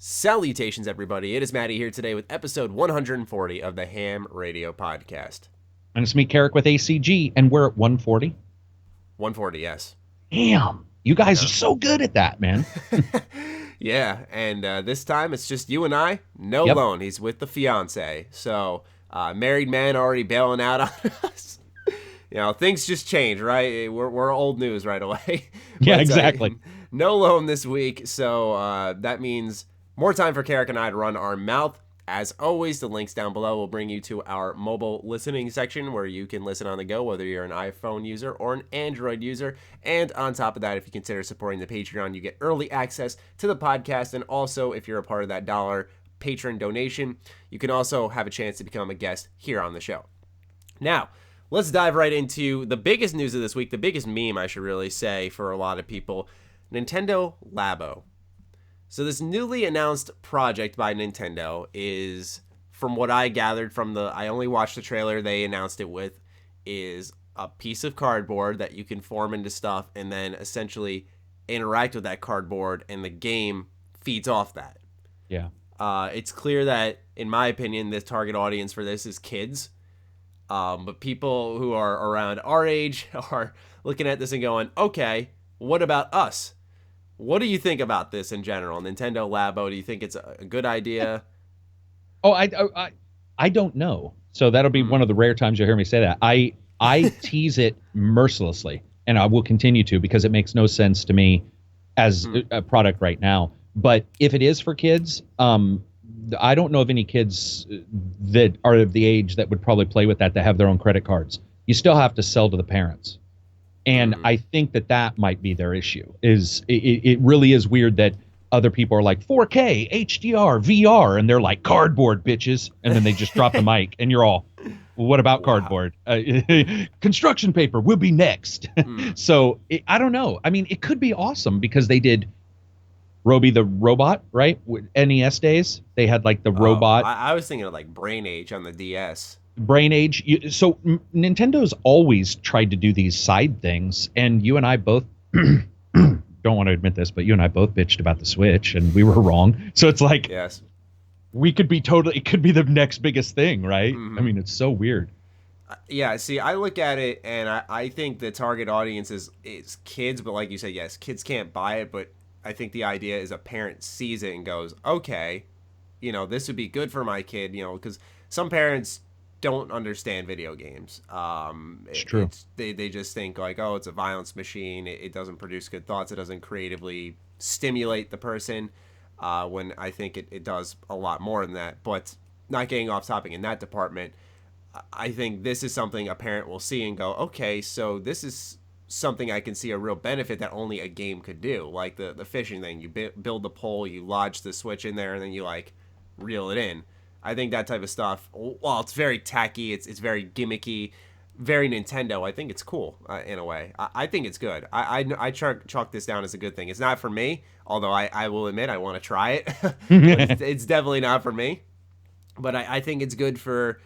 Salutations, everybody. It is Maddie here today with episode 140 of the H.A.M Radio Podcast. And it's me, Karak, with ACG, and we're at 140. 140, yes. Damn, you guys are so good at that, man. Yeah, and this time it's just you and I. No Lone. He's with the fiance. So, married man already bailing out on us. You know, things just change, right? We're old news right away. Yeah, exactly. No Lone this week, so that means more time for Karak and I to run our mouth. As always, the links down below will bring you to our mobile listening section where you can listen on the go, whether you're an iPhone user or an Android user. And on top of that, if you consider supporting the Patreon, you get early access to the podcast. And also, if you're a part of that $1 patron donation, you can also have a chance to become a guest here on the show. Now, let's dive right into the biggest news of this week, the biggest meme, I should really say, for a lot of people, Nintendo Labo. So this newly announced project by Nintendo is, from what I gathered from I only watched the trailer they announced it with, is a piece of cardboard that you can form into stuff and then essentially interact with that cardboard, and the game feeds off that. Yeah. It's clear that, in my opinion, the target audience for this is kids. But people who are around our age are looking at this and going, okay, what about us? What do you think about this in general? Nintendo Labo, do you think it's a good idea? Oh, I don't know. So that'll be one of the rare times you'll hear me say that. I tease it mercilessly, and I will continue to, because it makes no sense to me as a product right now. But if it is for kids, I don't know of any kids that are of the age that would probably play with that have their own credit cards. You still have to sell to the parents. And I think that might be their issue. It really is weird that other people are like 4K, HDR, VR, and they're like cardboard bitches, and then they just drop the mic, and you're all, well, what about cardboard? Construction paper will be next. So I don't know. I mean, it could be awesome because they did Roby the Robot, right? With NES days, they had like the robot. I was thinking of like Brain Age on the DS. Brain Age. So Nintendo's always tried to do these side things, and you and I both don't want to admit this, but you and I both bitched about the Switch, and we were wrong. So it's like, yes, we could be it could be the next biggest thing, right? I mean, it's so weird. Yeah, see, I look at it, and I think the target audience is kids, but like you said, yes, kids can't buy it, but I think the idea is a parent sees it and goes, okay, you know, this would be good for my kid, you know, because some parents don't understand video games. It's true. They just think like, oh, it's a violence machine. It doesn't produce good thoughts. It doesn't creatively stimulate the person. When I think it does a lot more than that. But not getting off topic in that department, I think this is something a parent will see and go, okay, so this is something I can see a real benefit that only a game could do. Like the fishing thing. You build the pole, you lodge the switch in there, and then you like reel it in. I think that type of stuff, while it's very tacky, it's very gimmicky, very Nintendo, I think it's cool in a way. I think it's good. I chalk this down as a good thing. It's not for me, although I will admit I want to try it. It's definitely not for me. But I think it's good for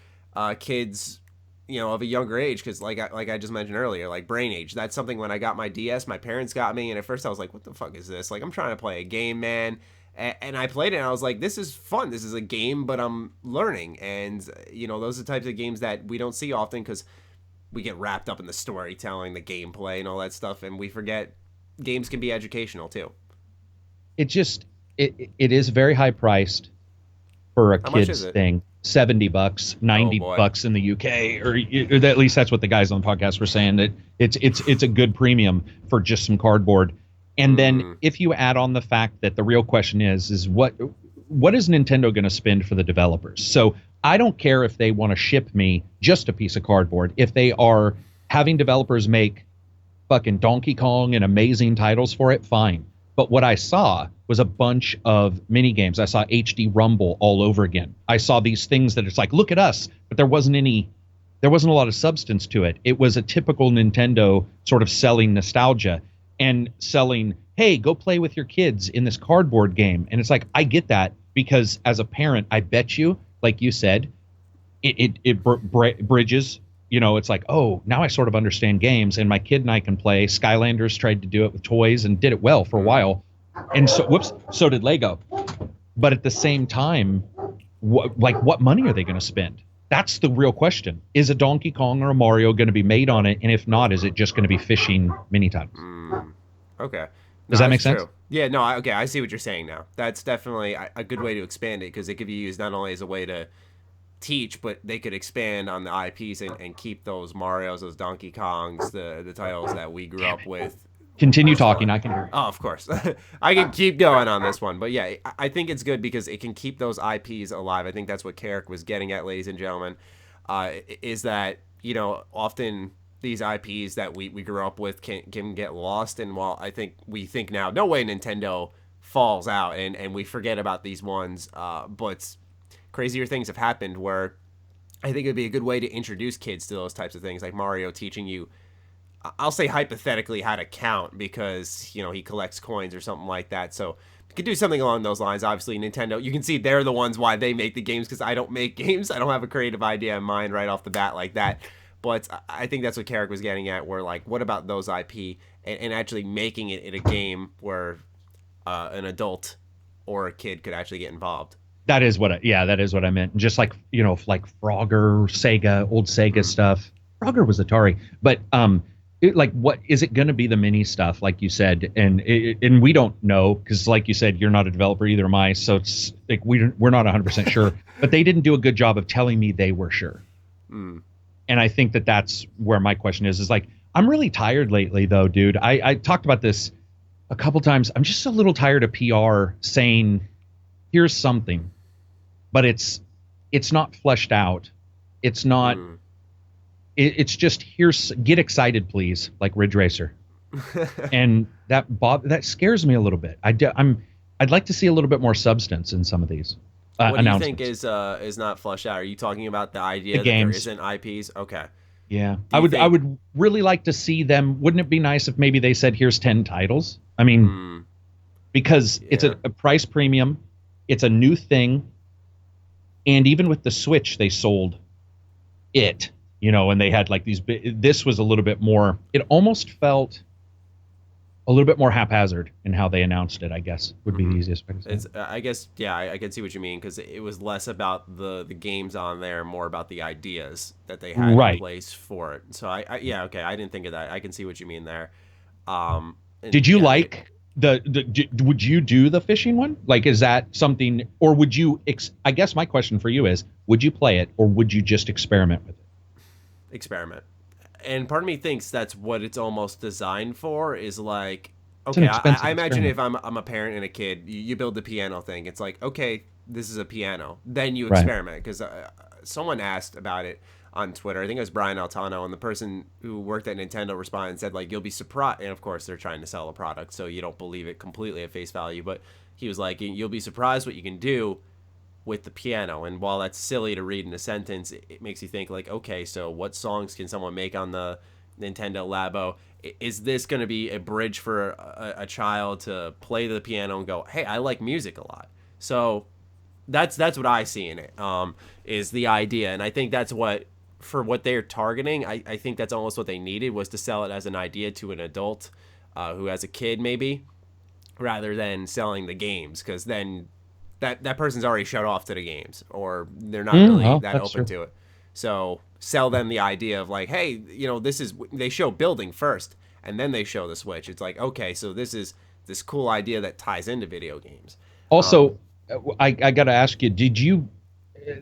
kids, you know, of a younger age, because like I just mentioned earlier, like Brain Age, that's something when I got my DS, my parents got me, and at first I was like, what the fuck is this? Like, I'm trying to play a game, man. And I played it, and I was like, this is fun. This is a game, but I'm learning. And, you know, those are the types of games that we don't see often because we get wrapped up in the storytelling, the gameplay, and all that stuff, and we forget games can be educational, too. It is very high-priced for a kid's thing. $70, $90 in the UK, or at least that's what the guys on the podcast were saying, that it's a good premium for just some cardboard. And then if you add on the fact that the real question is what is Nintendo going to spend for the developers? So I don't care if they want to ship me just a piece of cardboard. If they are having developers make fucking Donkey Kong and amazing titles for it, fine. But what I saw was a bunch of mini games. I saw HD Rumble all over again. I saw these things that it's like, look at us, but there wasn't a lot of substance to it. It was a typical Nintendo sort of selling nostalgia. And selling, hey, go play with your kids in this cardboard game. And it's like, I get that, because as a parent, I bet you, like you said, it bridges, you know, it's like, oh, now I sort of understand games, and my kid and I can play. Skylanders tried to do it with toys and did it well for a while. And so, so did Lego. But at the same time, what money are they going to spend? That's the real question. Is a Donkey Kong or a Mario going to be made on it? And if not, is it just going to be fishing mini titles? Okay. Does that make sense? True. Yeah, no, okay, I see what you're saying now. That's definitely a good way to expand it, because it could be used not only as a way to teach, but they could expand on the IPs and keep those Marios, those Donkey Kongs, the titles that we grew up with. Continue talking, I can hear you. Oh, of course. I can keep going on this one. But yeah, I think it's good because it can keep those IPs alive. I think that's what Karak was getting at, ladies and gentlemen, is that, often these IPs that we grew up with can get lost. And while I think we think now, no way Nintendo falls out and we forget about these ones, but crazier things have happened where I think it would be a good way to introduce kids to those types of things, like Mario teaching you, I'll say hypothetically, how to count, because he collects coins or something like that. So you could do something along those lines. Obviously, Nintendo, you can see they're the ones why they make the games, because I don't make games. I don't have a creative idea in mind right off the bat like that. But I think that's what Karak was getting at, where like, what about those IP and actually making it in a game where an adult or a kid could actually get involved. That is what I meant. Just like, like Frogger, Sega, old Sega stuff. Frogger was Atari, but what is it going to be? The mini stuff, like you said, and we don't know, because like you said, you're not a developer, either am I. So it's like we're not 100% sure, but they didn't do a good job of telling me they were sure. And I think that's where my question is like, I'm really tired lately, though, dude. I talked about this a couple times. I'm just a little tired of PR saying, here's something, but it's not fleshed out. It's not. It's just, get excited, please, like Ridge Racer, and that scares me a little bit. I'd like to see a little bit more substance in some of these what do you think is not fleshed out? Are you talking about the idea that there isn't IPs? Okay. Yeah, I would really like to see them. Wouldn't it be nice if maybe they said, here's 10 titles? I mean, because it's a price premium, it's a new thing, and even with the Switch, they sold it. And they had like these. This was a little bit more. It almost felt a little bit more haphazard in how they announced it, I guess, would be the easiest way to say. I guess, yeah, I can see what you mean, because it was less about the games on there, more about the ideas that they had in place for it. So I I didn't think of that. I can see what you mean there. Did you like would you do the fishing one? Like, is that something, or would you? I guess my question for you is, would you play it, or would you just experiment with it? Experiment. And part of me thinks that's what it's almost designed for, is like, okay, I imagine if I'm a parent and a kid, you build the piano thing. It's like, okay, this is a piano. Then you experiment. Because someone asked about it on Twitter. I think it was Brian Altano, and the person who worked at Nintendo responded and said, like, you'll be surprised. And of course, they're trying to sell a product, so you don't believe it completely at face value. But he was like, you'll be surprised what you can do with the piano. And while that's silly to read in a sentence, it makes you think, like, okay, so what songs can someone make on the Nintendo Labo? Is this going to be a bridge for a child to play the piano and go, hey, I like music a lot? So that's what I see in it, is the idea. And I think that's what, for what they're targeting, I think that's almost what they needed, was to sell it as an idea to an adult who has a kid, maybe, rather than selling the games, because then that person's already shut off to the games, or they're not really that open to it. So sell them the idea of like, hey, they show building first, and then they show the Switch. It's like, okay, so this is this cool idea that ties into video games. Also, I got to ask you, did you,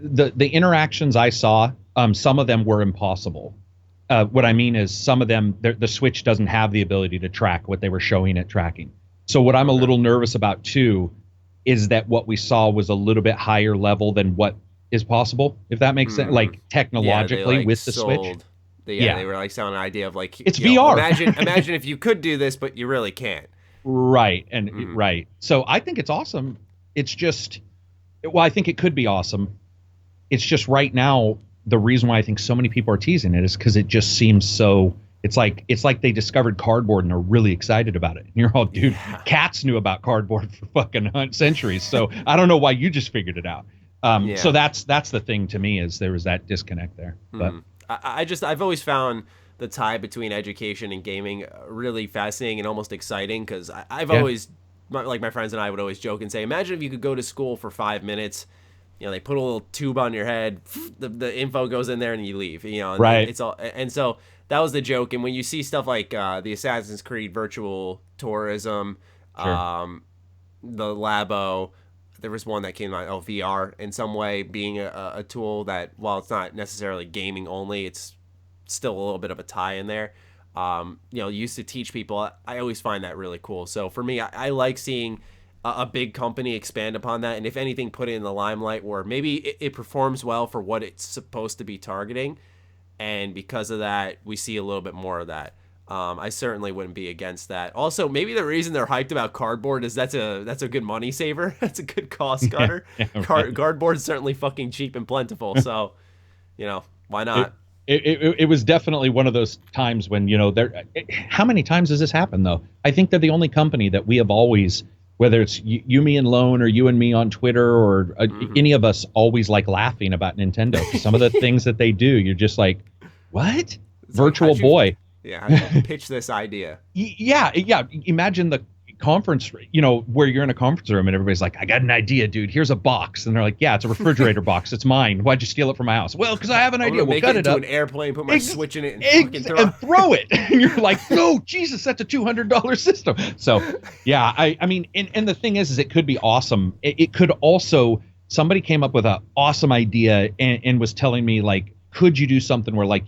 the interactions I saw, some of them were impossible. What I mean is, some of them, the Switch doesn't have the ability to track what they were showing it tracking. So what I'm a little nervous about too is that what we saw was a little bit higher level than what is possible, if that makes sense, like technologically, with the Switch. They were like selling an idea of like, it's VR. Imagine if you could do this, but you really can't. Right. And right. So I think it's awesome. It's just, I think it could be awesome. It's just right now, the reason why I think so many people are teasing it is because it just seems so. It's like they discovered cardboard and are really excited about it. And you're all, dude, cats knew about cardboard for fucking centuries. So I don't know why you just figured it out. So that's the thing to me, is there was that disconnect there. But I've always found the tie between education and gaming really fascinating and almost exciting, because I've always my friends and I would always joke and say, imagine if you could go to school for 5 minutes. They put a little tube on your head, the info goes in there, and you leave. And right. It's all, and so that was the joke. And when you see stuff like the Assassin's Creed virtual tourism, sure. The Labo, there was one that came out, VR in some way being a tool that, while it's not necessarily gaming only, it's still a little bit of a tie in there. Used to teach people. I always find that really cool. So for me, I like seeing a big company expand upon that, and if anything, put it in the limelight where maybe it performs well for what it's supposed to be targeting, and because of that, we see a little bit more of that. I certainly wouldn't be against that. Also, maybe the reason they're hyped about cardboard is that's a good money saver. That's a good cost cutter. Right. Cardboard's certainly fucking cheap and plentiful, so why not? It was definitely one of those times when how many times has this happened though? I think they're the only company that we have always, whether it's you, me, and Lone, or you and me on Twitter, or any of us, always like laughing about Nintendo. Some of the things that they do, you're just like, what? It's Virtual Boy. Yeah, how do you pitch this idea? Yeah. Imagine the conference, where you're in a conference room and everybody's like, I got an idea, dude. Here's a box. And they're like, yeah, it's a refrigerator box. It's mine. Why'd you steal it from my house? Well, because I have an idea. We'll cut it up. An airplane, put my switch in it, and fucking throw it. And you're like, no, Jesus, that's a $200 system. So, yeah, I mean, and the thing is it could be awesome. It could also, somebody came up with an awesome idea and was telling me, like, could you do something where, like,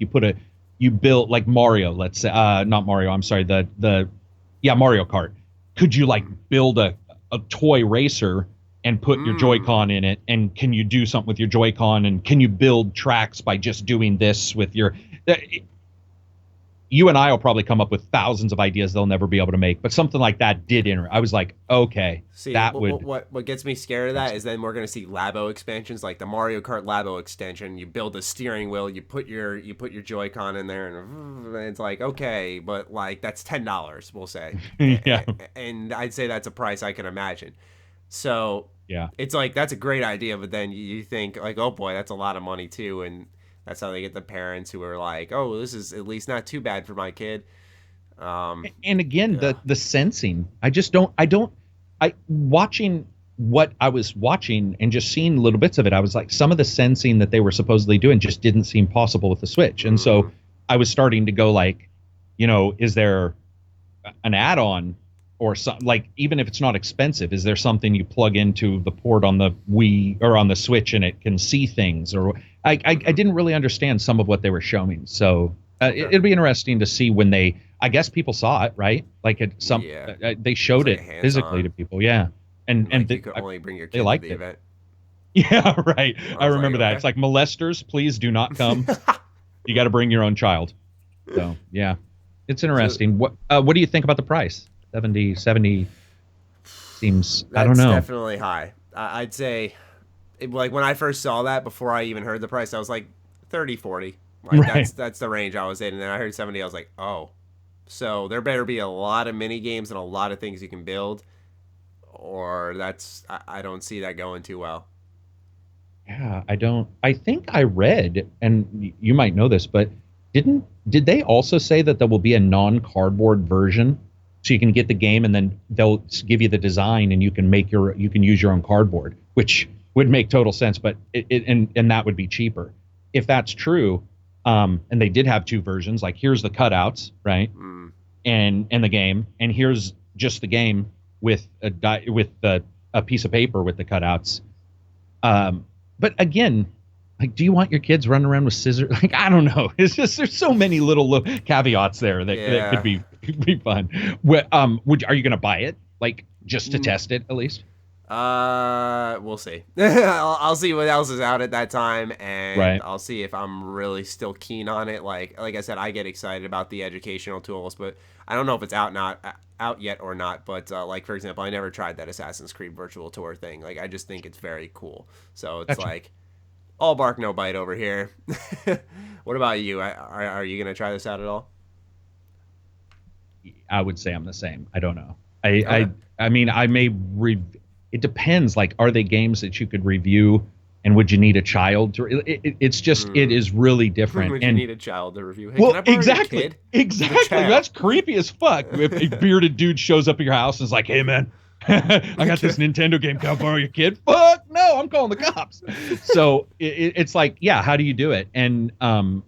you built like Mario, let's say, not Mario, I'm sorry, Mario Kart. Could you like build a toy racer and put your Joy-Con in it? And can you do something with your Joy-Con? And can you build tracks by just doing this with your... You and I will probably come up with thousands of ideas they'll never be able to make, but something like that did enter. I was like, okay, see, that would... What gets me scared of that is then we're going to see Labo expansions, like the Mario Kart Labo extension. You build a steering wheel, you put your Joy-Con in there, and it's like, okay, but like that's $10, we'll say. Yeah. And I'd say that's a price I can imagine. So yeah, it's like, that's a great idea, but then you think like, oh boy, that's a lot of money too, and that's how they get the parents who are like, oh, this is at least not too bad for my kid. And again, the sensing, watching what I was watching and just seeing little bits of it, I was like, some of the sensing that they were supposedly doing just didn't seem possible with the Switch. And so I was starting to go like, is there an add-on or something, like, even if it's not expensive, is there something you plug into the port on the Wii or on the Switch and it can see things? Or I didn't really understand some of what they were showing. So it'd be interesting to see when I guess people saw it, right? Like they showed it physically to people. Yeah. And you could only bring your kid to the event. Yeah, right. I remember that. Okay. It's like, molesters, please do not come. You got to bring your own child. So yeah, it's interesting. What do you think about the price? 70 seems, I don't know. That's definitely high. I'd say, like, when I first saw that, before I even heard the price, I was like 30, 40. Like, right. That's the range I was in. And then I heard 70, I was like, oh. So there better be a lot of mini games and a lot of things you can build, or I don't see that going too well. Yeah, I think I read, and you might know this, but did they also say that there will be a non-cardboard version? So you can get the game and then they'll give you the design and you can use your own cardboard, which would make total sense, but and that would be cheaper. If that's true, and they did have two versions, like here's the cutouts, right? And the game, and here's just the game with a piece of paper with the cutouts. But again, like, do you want your kids running around with scissors? Like, I don't know. It's just, there's so many little caveats there that could be fun. Are you going to buy it? Like, just to test it, at least? We'll see. I'll see what else is out at that time, and right. I'll see if I'm really still keen on it. Like I said, I get excited about the educational tools, but I don't know if it's out yet or not. But like, for example, I never tried that Assassin's Creed virtual tour thing. Like, I just think it's very cool. So it's like, all bark, no bite over here. What about you? Are you going to try this out at all? I would say I'm the same. I don't know. I mean, I may it depends. Like, are they games that you could review, and would you need a child to? It's just it is really different. Would you need a child to review? Hey, well, can I borrow exactly, your kid? exactly. That's creepy as fuck. If a bearded dude shows up at your house and is like, "Hey, man, I got this Nintendo game. Can I borrow your kid? Fuck no, I'm calling the cops. So it's like, yeah, how do you do it? And I'm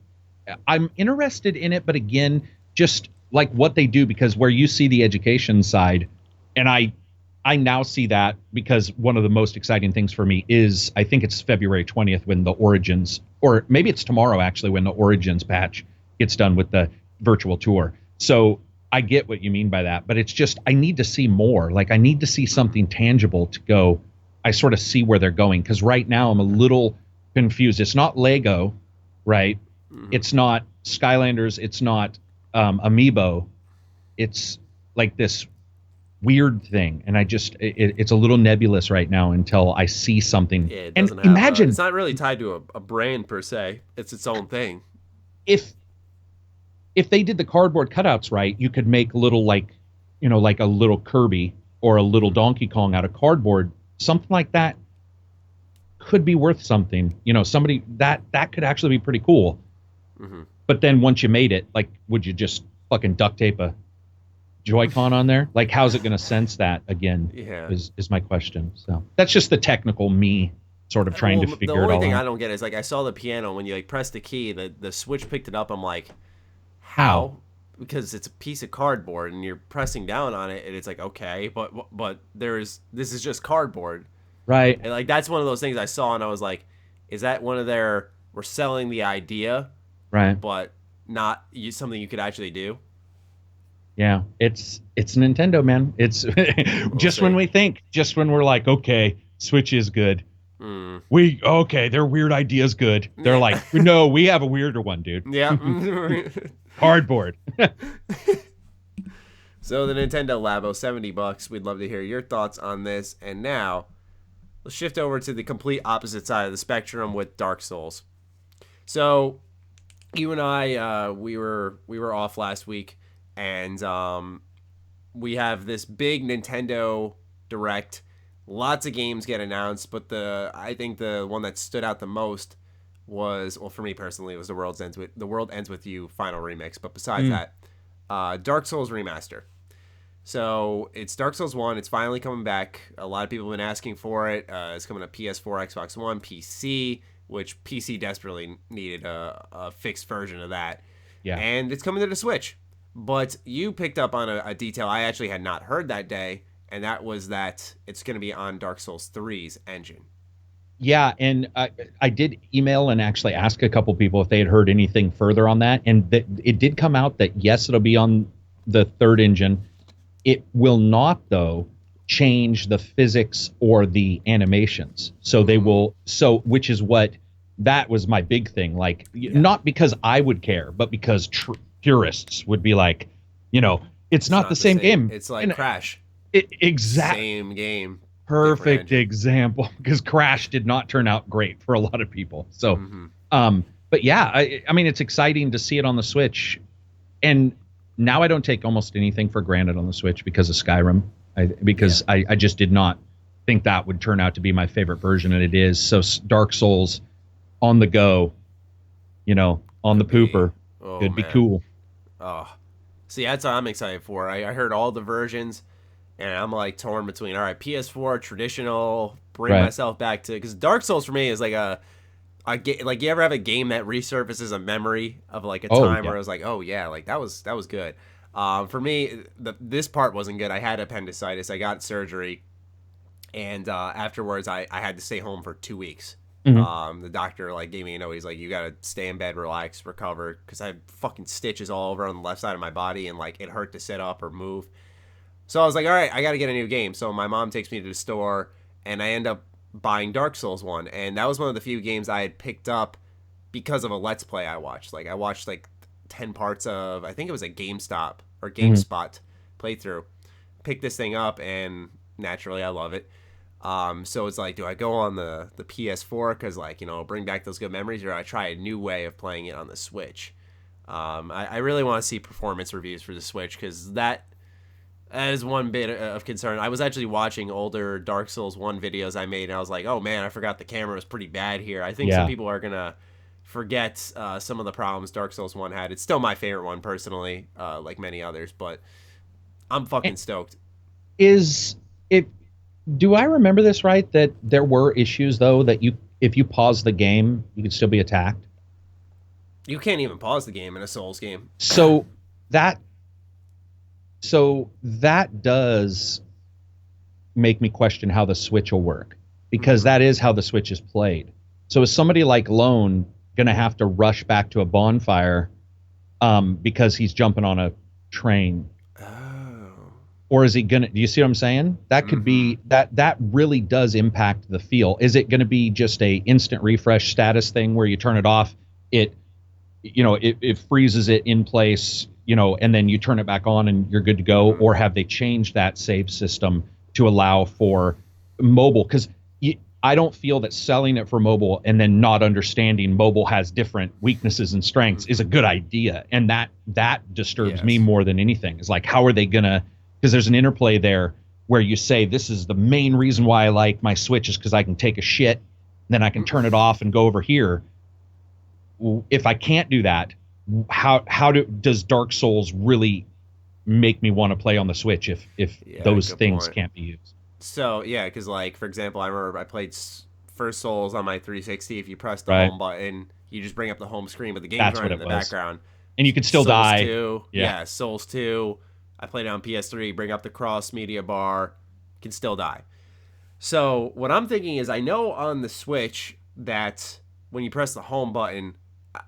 interested in it, but again, just like what they do, because where you see the education side, and I now see that, because one of the most exciting things for me is, I think it's February 20th when the Origins, or maybe it's tomorrow actually, when the Origins patch gets done with the virtual tour. So I get what you mean by that, but it's just, I need to see more. Like, I need to see something tangible to go, I sort of see where they're going. Because right now I'm a little confused. It's not Lego, right? Mm-hmm. It's not Skylanders. It's not Amiibo. It's like this weird thing, and I just it's a little nebulous right now until I see something. Yeah, it doesn't imagine it's not really tied to a brand per se. It's its own thing. If they did the cardboard cutouts right, you could make little, like, you know, like a little Kirby or a little Donkey Kong out of cardboard. Something like that could be worth something. You know, somebody that could actually be pretty cool. Mm-hmm. But then once you made it, like, would you just fucking duct tape a Joy-Con on there? Like, how's it going to sense that again? Yeah, is my question. So that's just the technical me sort of trying to figure it all out. The only thing I don't get is, like, I saw the piano, when you like press the key, the switch picked it up. I'm like, how? Because it's a piece of cardboard and you're pressing down on it, and it's like, okay, but this is just cardboard, right? And like, that's one of those things I saw, and I was like, is that one of we're selling the idea, right? But not something you could actually do. Yeah, it's Nintendo, man. It's when we're like, okay, Switch is good. Their weird idea's good. They're like, no, we have a weirder one, dude. Yeah. Cardboard. So the Nintendo Labo, $70. We'd love to hear your thoughts on this. And now let's shift over to the complete opposite side of the spectrum with Dark Souls. So you and I, we were off last week. And we have this big Nintendo Direct. Lots of games get announced, but I think the one that stood out the most was, well, for me personally, it was The World Ends With You Final Remix. But besides that, Dark Souls Remaster. So it's Dark Souls 1. It's finally coming back. A lot of people have been asking for it. It's coming to PS4, Xbox One, PC, which PC desperately needed a fixed version of that. Yeah. And it's coming to the Switch. But you picked up on a detail I actually had not heard that day, and that was that it's going to be on Dark Souls 3's engine. Yeah, and I did email and actually ask a couple people if they had heard anything further on that, and it did come out that, yes, it'll be on the third engine. It will not, though, change the physics or the animations. So they will, which is what, that was my big thing. Like, not because I would care, but because purists would be like, you know, it's not the same game. It's like Crash. Exactly. Same game. Perfect example, because Crash did not turn out great for a lot of people. So, but yeah, I mean, it's exciting to see it on the Switch. And now I don't take almost anything for granted on the Switch because of Skyrim. I just did not think that would turn out to be my favorite version, and it is. So Dark Souls on the go, you know, on the pooper, could be cool. Oh, see, that's what I'm excited for. I heard all the versions, and I'm like torn between, all right, PS4, traditional, bring myself back to, because Dark Souls for me is like like, you ever have a game that resurfaces a memory of like a time where I was like, oh yeah, like that was good. For me, this part wasn't good. I had appendicitis. I got surgery, and afterwards I had to stay home for 2 weeks. The doctor like gave me a note. He's like, you gotta stay in bed, relax, recover, because I had fucking stitches all over on the left side of my body, and like it hurt to sit up or move. So I was like, all right, I gotta get a new game. So my mom takes me to the store, and I end up buying Dark Souls 1, and that was one of the few games I had picked up because of a Let's Play I watched. Like, I watched like 10 parts of, I think it was a GameStop or GameSpot playthrough. Picked this thing up, and naturally I love it. So it's like, do I go on the PS4 because, like, you know, bring back those good memories, or I try a new way of playing it on the Switch? I really want to see performance reviews for the Switch, because that is one bit of concern. I was actually watching older Dark Souls 1 videos I made, and I was like, oh man, I forgot the camera was pretty bad here. I think some people are going to forget some of the problems Dark Souls 1 had. It's still my favorite one personally, like many others, but I'm fucking stoked. Do I remember this right, that there were issues though that if you pause the game, you could still be attacked? You can't even pause the game in a Souls game. So that does make me question how the Switch will work, because that is how the Switch is played. So is somebody like Lone going to have to rush back to a bonfire because he's jumping on a train? Or is he gonna? Do you see what I'm saying? That could be that really does impact the feel. Is it going to be just a instant refresh status thing where you turn it off, it freezes it in place, and then you turn it back on and you're good to go? Or have they changed that save system to allow for mobile? Because I don't feel that selling it for mobile and then not understanding mobile has different weaknesses and strengths is a good idea, and that disturbs me more than anything. Is like, how are they gonna? Because there's an interplay there where you say, this is the main reason why I like my Switch is because I can take a shit, then I can turn it off and go over here. If I can't do that, does Dark Souls really make me want to play on the Switch if those things can't be used? So, yeah, because, like, for example, I remember I played First Souls on my 360. If you press the home button, you just bring up the home screen, but the game's running in the background. And you can still die. 2, yeah, Souls 2. I played it on PS3, bring up the cross media bar, can still die. So what I'm thinking is, I know on the Switch that when you press the home button,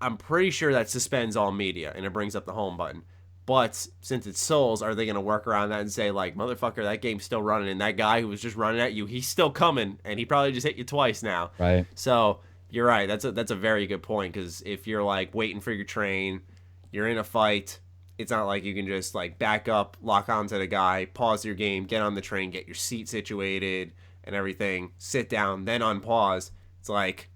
I'm pretty sure that suspends all media and it brings up the home button. But since it's Souls, are they going to work around that and say, like, motherfucker, that game's still running, and that guy who was just running at you, he's still coming, and he probably just hit you twice now. Right. So you're right. That's a very good point, because if you're, like, waiting for your train, you're in a fight, it's not like you can just, like, back up, lock onto the guy, pause your game, get on the train, get your seat situated and everything, sit down, then unpause. It's like,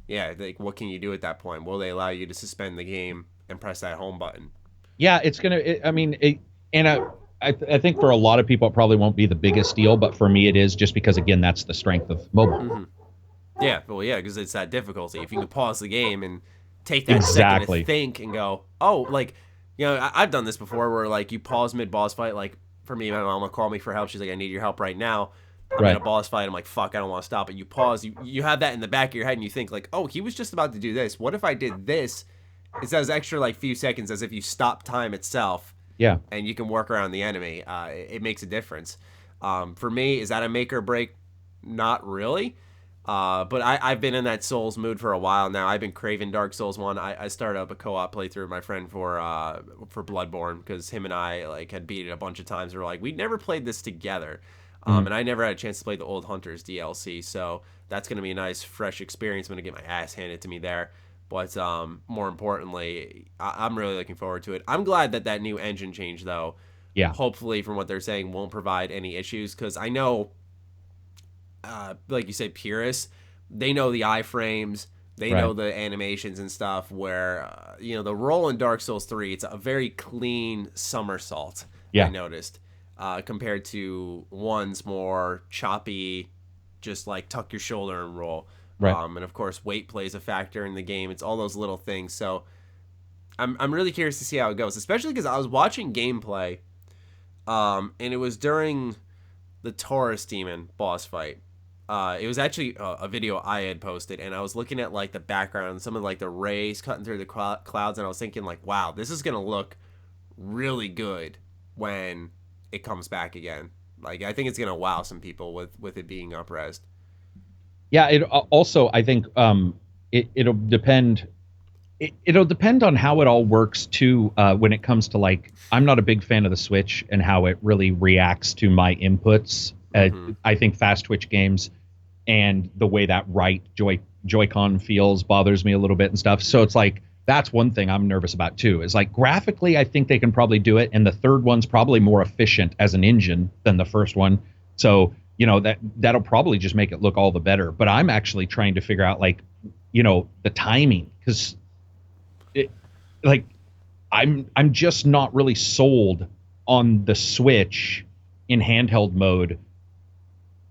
yeah, like, what can you do at that point? Will they allow you to suspend the game and press that home button? Yeah, it's going to, I think for a lot of people it probably won't be the biggest deal, but for me it is, just because, again, that's the strength of mobile. Yeah, well, yeah, because it's that difficulty. If you can pause the game and take that second to think and go, oh, like, I've done this before where, like, you pause mid-boss fight. Like, for me, my mom will call me for help. She's like, I need your help right now. I'm in a boss fight. I'm like, fuck, I don't want to stop it. You pause. You have that in the back of your head, and you think, like, oh, he was just about to do this. What if I did this? It's those extra, like, few seconds, as if you stop time itself. Yeah. And you can work around the enemy. It makes a difference. For me, is that a make or break? Not really. But I've been in that Souls mood for a while now. I've been craving Dark Souls 1. I started up a co-op playthrough with my friend for Bloodborne, because him and I, like, had beat it a bunch of times. We were like, we never played this together. And I never had a chance to play the Old Hunters DLC, so that's going to be a nice, fresh experience. I'm going to get my ass handed to me there. But more importantly, I'm really looking forward to it. I'm glad that new engine change, though, hopefully, from what they're saying, won't provide any issues, because I know, like you said, purists, they know the iframes, they know the animations and stuff, where, the roll in Dark Souls 3, it's a very clean somersault, I noticed, compared to 1's more choppy, just like tuck your shoulder and roll. Right. And of course, weight plays a factor in the game. It's all those little things. So I'm really curious to see how it goes, especially because I was watching gameplay, and it was during the Taurus Demon boss fight. It was actually a video I had posted, and I was looking at, like, the background, some of, like, the rays cutting through the clouds, and I was thinking, like, wow, this is gonna look really good when it comes back again. Like, I think it's gonna wow some people with it being up-resed. Yeah, it also, I think, it'll depend. It'll depend on how it all works too. When it comes to, like, I'm not a big fan of the Switch and how it really reacts to my inputs. I think fast twitch games and the way that right Joy-Con feels bothers me a little bit and stuff. So it's like, that's one thing I'm nervous about too. Is, like, graphically, I think they can probably do it, and the third one's probably more efficient as an engine than the first one. So, that'll probably just make it look all the better. But I'm actually trying to figure out, like, the timing, because I'm just not really sold on the Switch in handheld mode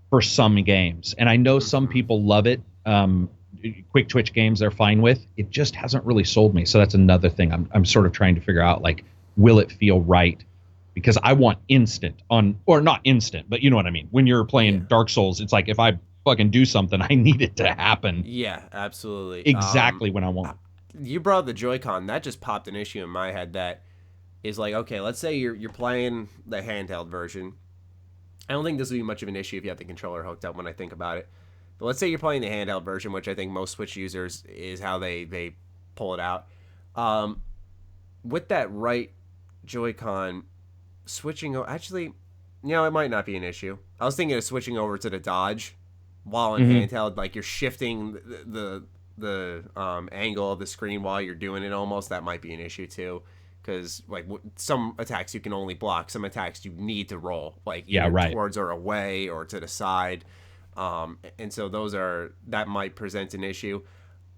for some games. And I know some people love it. Quick twitch games they're fine with. It just hasn't really sold me. So that's another thing I'm sort of trying to figure out, like, will it feel right? because I want instant or not instant, but you know what I mean. When you're playing Dark Souls, it's like if I fucking do something, I need it to happen. Yeah, absolutely. Exactly when I want. You brought up the Joy-Con. That just popped an issue in my head that is like, okay, let's say you're playing the handheld version. I don't think this would be much of an issue if you have the controller hooked up when I think about it. But let's say you're playing the handheld version, which I think most Switch users is how they pull it out. With that right Joy-Con, actually, it might not be an issue. I was thinking of switching over to the dodge while in handheld, like you're shifting the angle of the screen while you're doing it almost. That might be an issue too. Because like some attacks you can only block, some attacks you need to roll, like towards or away or to the side, and so that might present an issue.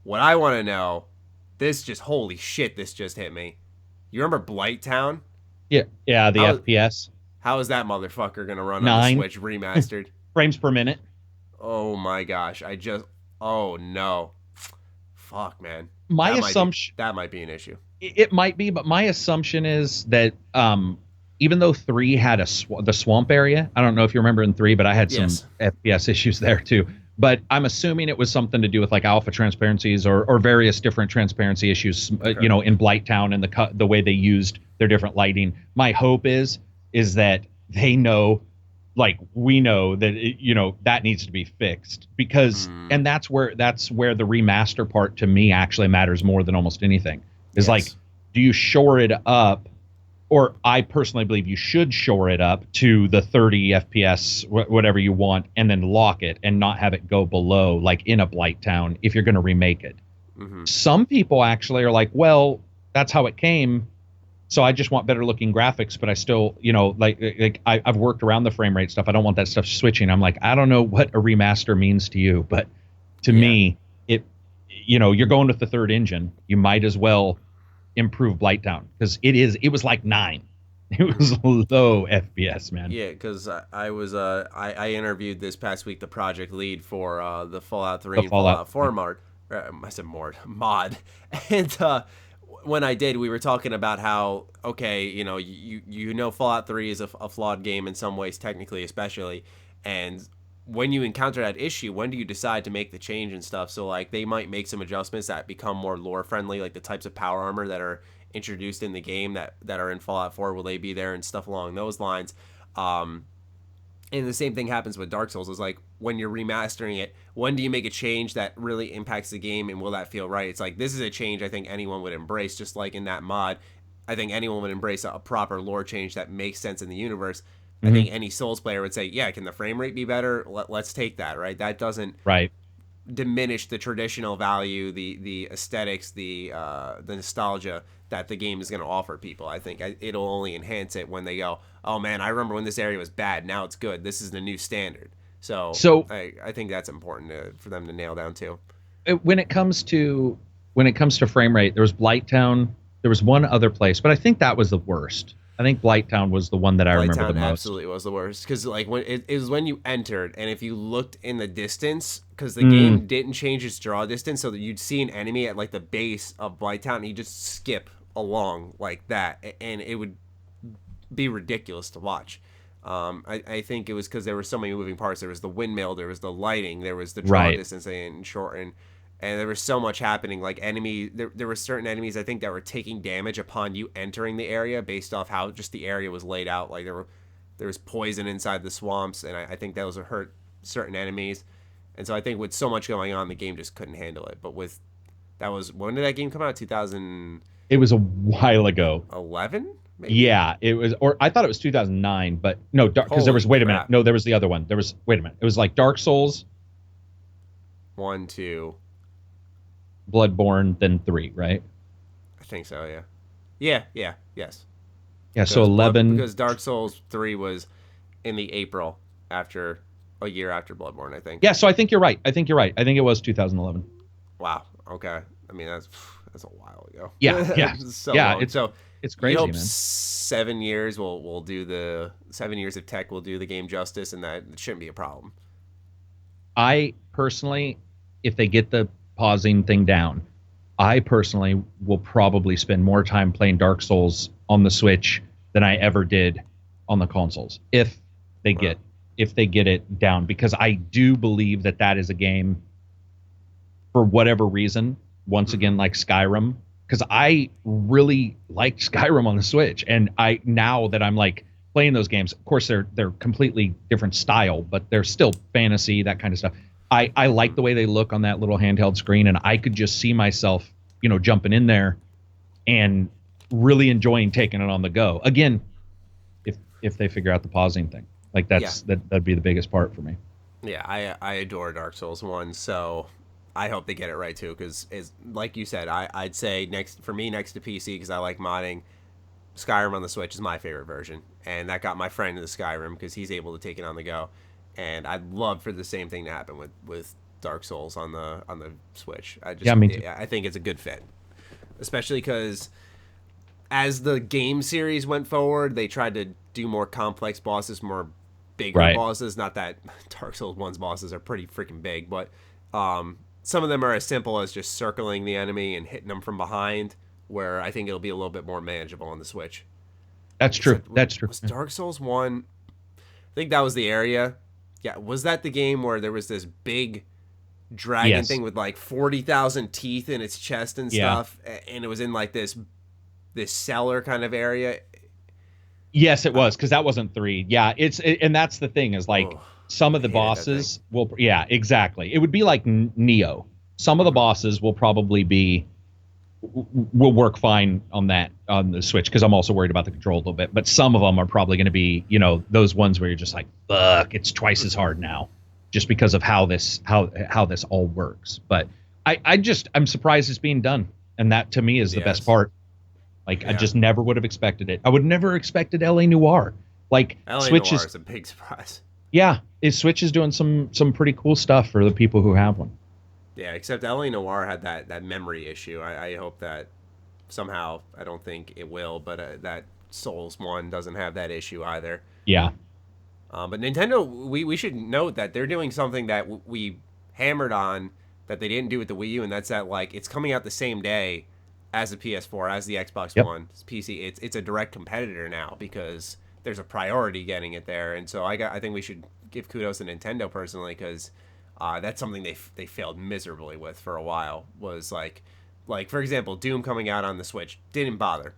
What I want to know, holy shit, this just hit me. You remember Blighttown? Yeah, the FPS. How is that motherfucker gonna run on the Switch remastered? Frames per minute. Oh my gosh! Oh no, fuck, man. That might be an issue. It might be, but my assumption is that even though 3 had the swamp area, I don't know if you remember in 3, but I had some FPS issues there too. But I'm assuming it was something to do with like alpha transparencies or various different transparency issues, in Blighttown and the way they used their different lighting. My hope is that they know, like we know that that needs to be fixed because, and that's where the remaster part to me actually matters more than almost anything. Is like, do you shore it up, or I personally believe you should shore it up to the 30 FPS, whatever you want, and then lock it and not have it go below, like in a Blighttown, if you're going to remake it. Mm-hmm. Some people actually are like, well, that's how it came, so I just want better looking graphics, but I still, I've worked around the frame rate stuff. I don't want that stuff switching. I'm like, I don't know what a remaster means to you, but to me, you're going with the third engine. You might as well improve Blighttown because it was like 9. It was low FPS, man. Yeah, because I interviewed this past week the project lead for the Fallout 3 and Fallout 4 mod. I said mod. And when I did, we were talking about how, okay, Fallout 3 is a flawed game in some ways, technically especially, and when you encounter that issue, when do you decide to make the change and stuff? So like they might make some adjustments that become more lore friendly, like the types of power armor that are introduced in the game that are in Fallout 4, will they be there and stuff along those lines. And the same thing happens with Dark Souls. Is like when you're remastering it, when do you make a change that really impacts the game, and will that feel right? It's like this is a change I think anyone would embrace, just like in that mod. I think anyone would embrace a proper lore change that makes sense in the universe. I think any Souls player would say, yeah, can the frame rate be better? Let's take that, right? That doesn't diminish the traditional value, the aesthetics, the nostalgia that the game is going to offer people. I think it'll only enhance it when they go, oh man, I remember when this area was bad. Now it's good. This is the new standard. So I think that's important for them to nail down too. When it comes to frame rate, there was Blighttown. There was one other place, but I think that was the worst. I think Blighttown was the one that I remember the most. Absolutely was the worst because like when it was when you entered, and if you looked in the distance, because the game didn't change its draw distance, so that you'd see an enemy at like the base of Blighttown, and you just skip along like that, and it would be ridiculous to watch. I think it was because there were so many moving parts. There was the windmill, there was the lighting, there was the draw distance and shorten. And there was so much happening, like there were certain enemies I think that were taking damage upon you entering the area based off how just the area was laid out. Like there was poison inside the swamps, and I think those would hurt certain enemies. And so I think with so much going on, the game just couldn't handle it. But when did that game come out? 2000. It was a while ago. 11? Maybe? Yeah, it was, or I thought it was 2009, but no, because there was, wait a minute. No, there was the other one. Wait a minute. It was like Dark Souls. 1, 2. Bloodborne, then 3, right? I think so, yeah. Yes. Yeah, Because so 11. Because Dark Souls 3 was in the April a year after Bloodborne, I think. Yeah, so I think you're right. I think it was 2011. Wow. Okay. I mean, that's a while ago. Yeah. So yeah, long. It's crazy, man. 7 years will do the 7 years of tech will do the game justice, and that shouldn't be a problem. I personally, if they get the pausing thing down, I personally will probably spend more time playing Dark Souls on the Switch than I ever did on the consoles if they get it down, because I do believe that is a game, for whatever reason, once again, like Skyrim, because I really liked Skyrim on the Switch, and now that I'm like playing those games, of course they're completely different style, but they're still fantasy, that kind of stuff. I like the way they look on that little handheld screen, and I could just see myself, jumping in there and really enjoying taking it on the go. Again, if they figure out the pausing thing, like that'd be the biggest part for me. Yeah, I adore Dark Souls 1, so I hope they get it right too, because like you said, I'd say next to PC, because I like modding, Skyrim on the Switch is my favorite version, and that got my friend into Skyrim because he's able to take it on the go, and I'd love for the same thing to happen with Dark Souls on the Switch. Me too. I think it's a good fit, especially because as the game series went forward, they tried to do more complex bosses, more bigger bosses. Not that Dark Souls 1's bosses are pretty freaking big, but some of them are as simple as just circling the enemy and hitting them from behind, where I think it'll be a little bit more manageable on the Switch. That's true. That's true. Was Dark Souls 1, I think that was the area. Yeah, was that the game where there was this big dragon thing with like 40,000 teeth in its chest and stuff, and it was in like this cellar kind of area? Yes, it was, because that wasn't 3. Yeah, and that's the thing, is like some of the bosses will, exactly. It would be like Neo. Some of the bosses will probably will work fine on the Switch, because I'm also worried about the control a little bit. But some of them are probably going to be, those ones where you're just like, fuck, it's twice as hard now, just because of how this all works. But I'm surprised it's being done, and that to me is the best part. Like, I just never would have expected it. I would never expected L.A. Noire. Like, L.A. Switch Noire is a big surprise. Yeah, Switch is doing some pretty cool stuff for the people who have one. Yeah, except L.A. Noire had that memory issue. I hope that somehow, I don't think it will, but that Souls 1 doesn't have that issue either. Yeah. But Nintendo, we should note that they're doing something that we hammered on that they didn't do with the Wii U, and that's that, like, it's coming out the same day as the PS4, as the Xbox One, PC. It's a direct competitor now, because there's a priority getting it there. And so I think we should give kudos to Nintendo personally, because that's something they failed miserably with for a while. Was like for example, Doom coming out on the Switch didn't bother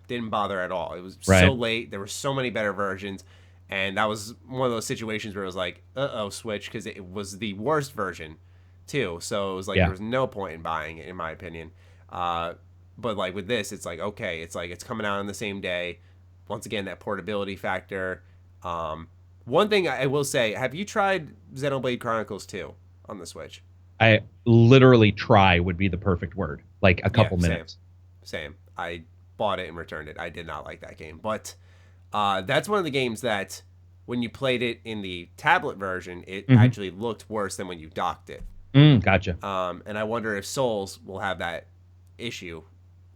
at all. It was so late. There were so many better versions, and that was one of those situations where it was like, Switch, because it was the worst version too. So it was like there was no point in buying it, in my opinion. But like with this, it's like, okay, it's like it's coming out on the same day. Once again, that portability factor. One thing I will say, have you tried Xenoblade Chronicles 2 on the Switch? I literally try would be the perfect word. Like a couple minutes. Same. I bought it and returned it. I did not like that game. But that's one of the games that when you played it in the tablet version, it actually looked worse than when you docked it. Gotcha. And I wonder if Souls will have that issue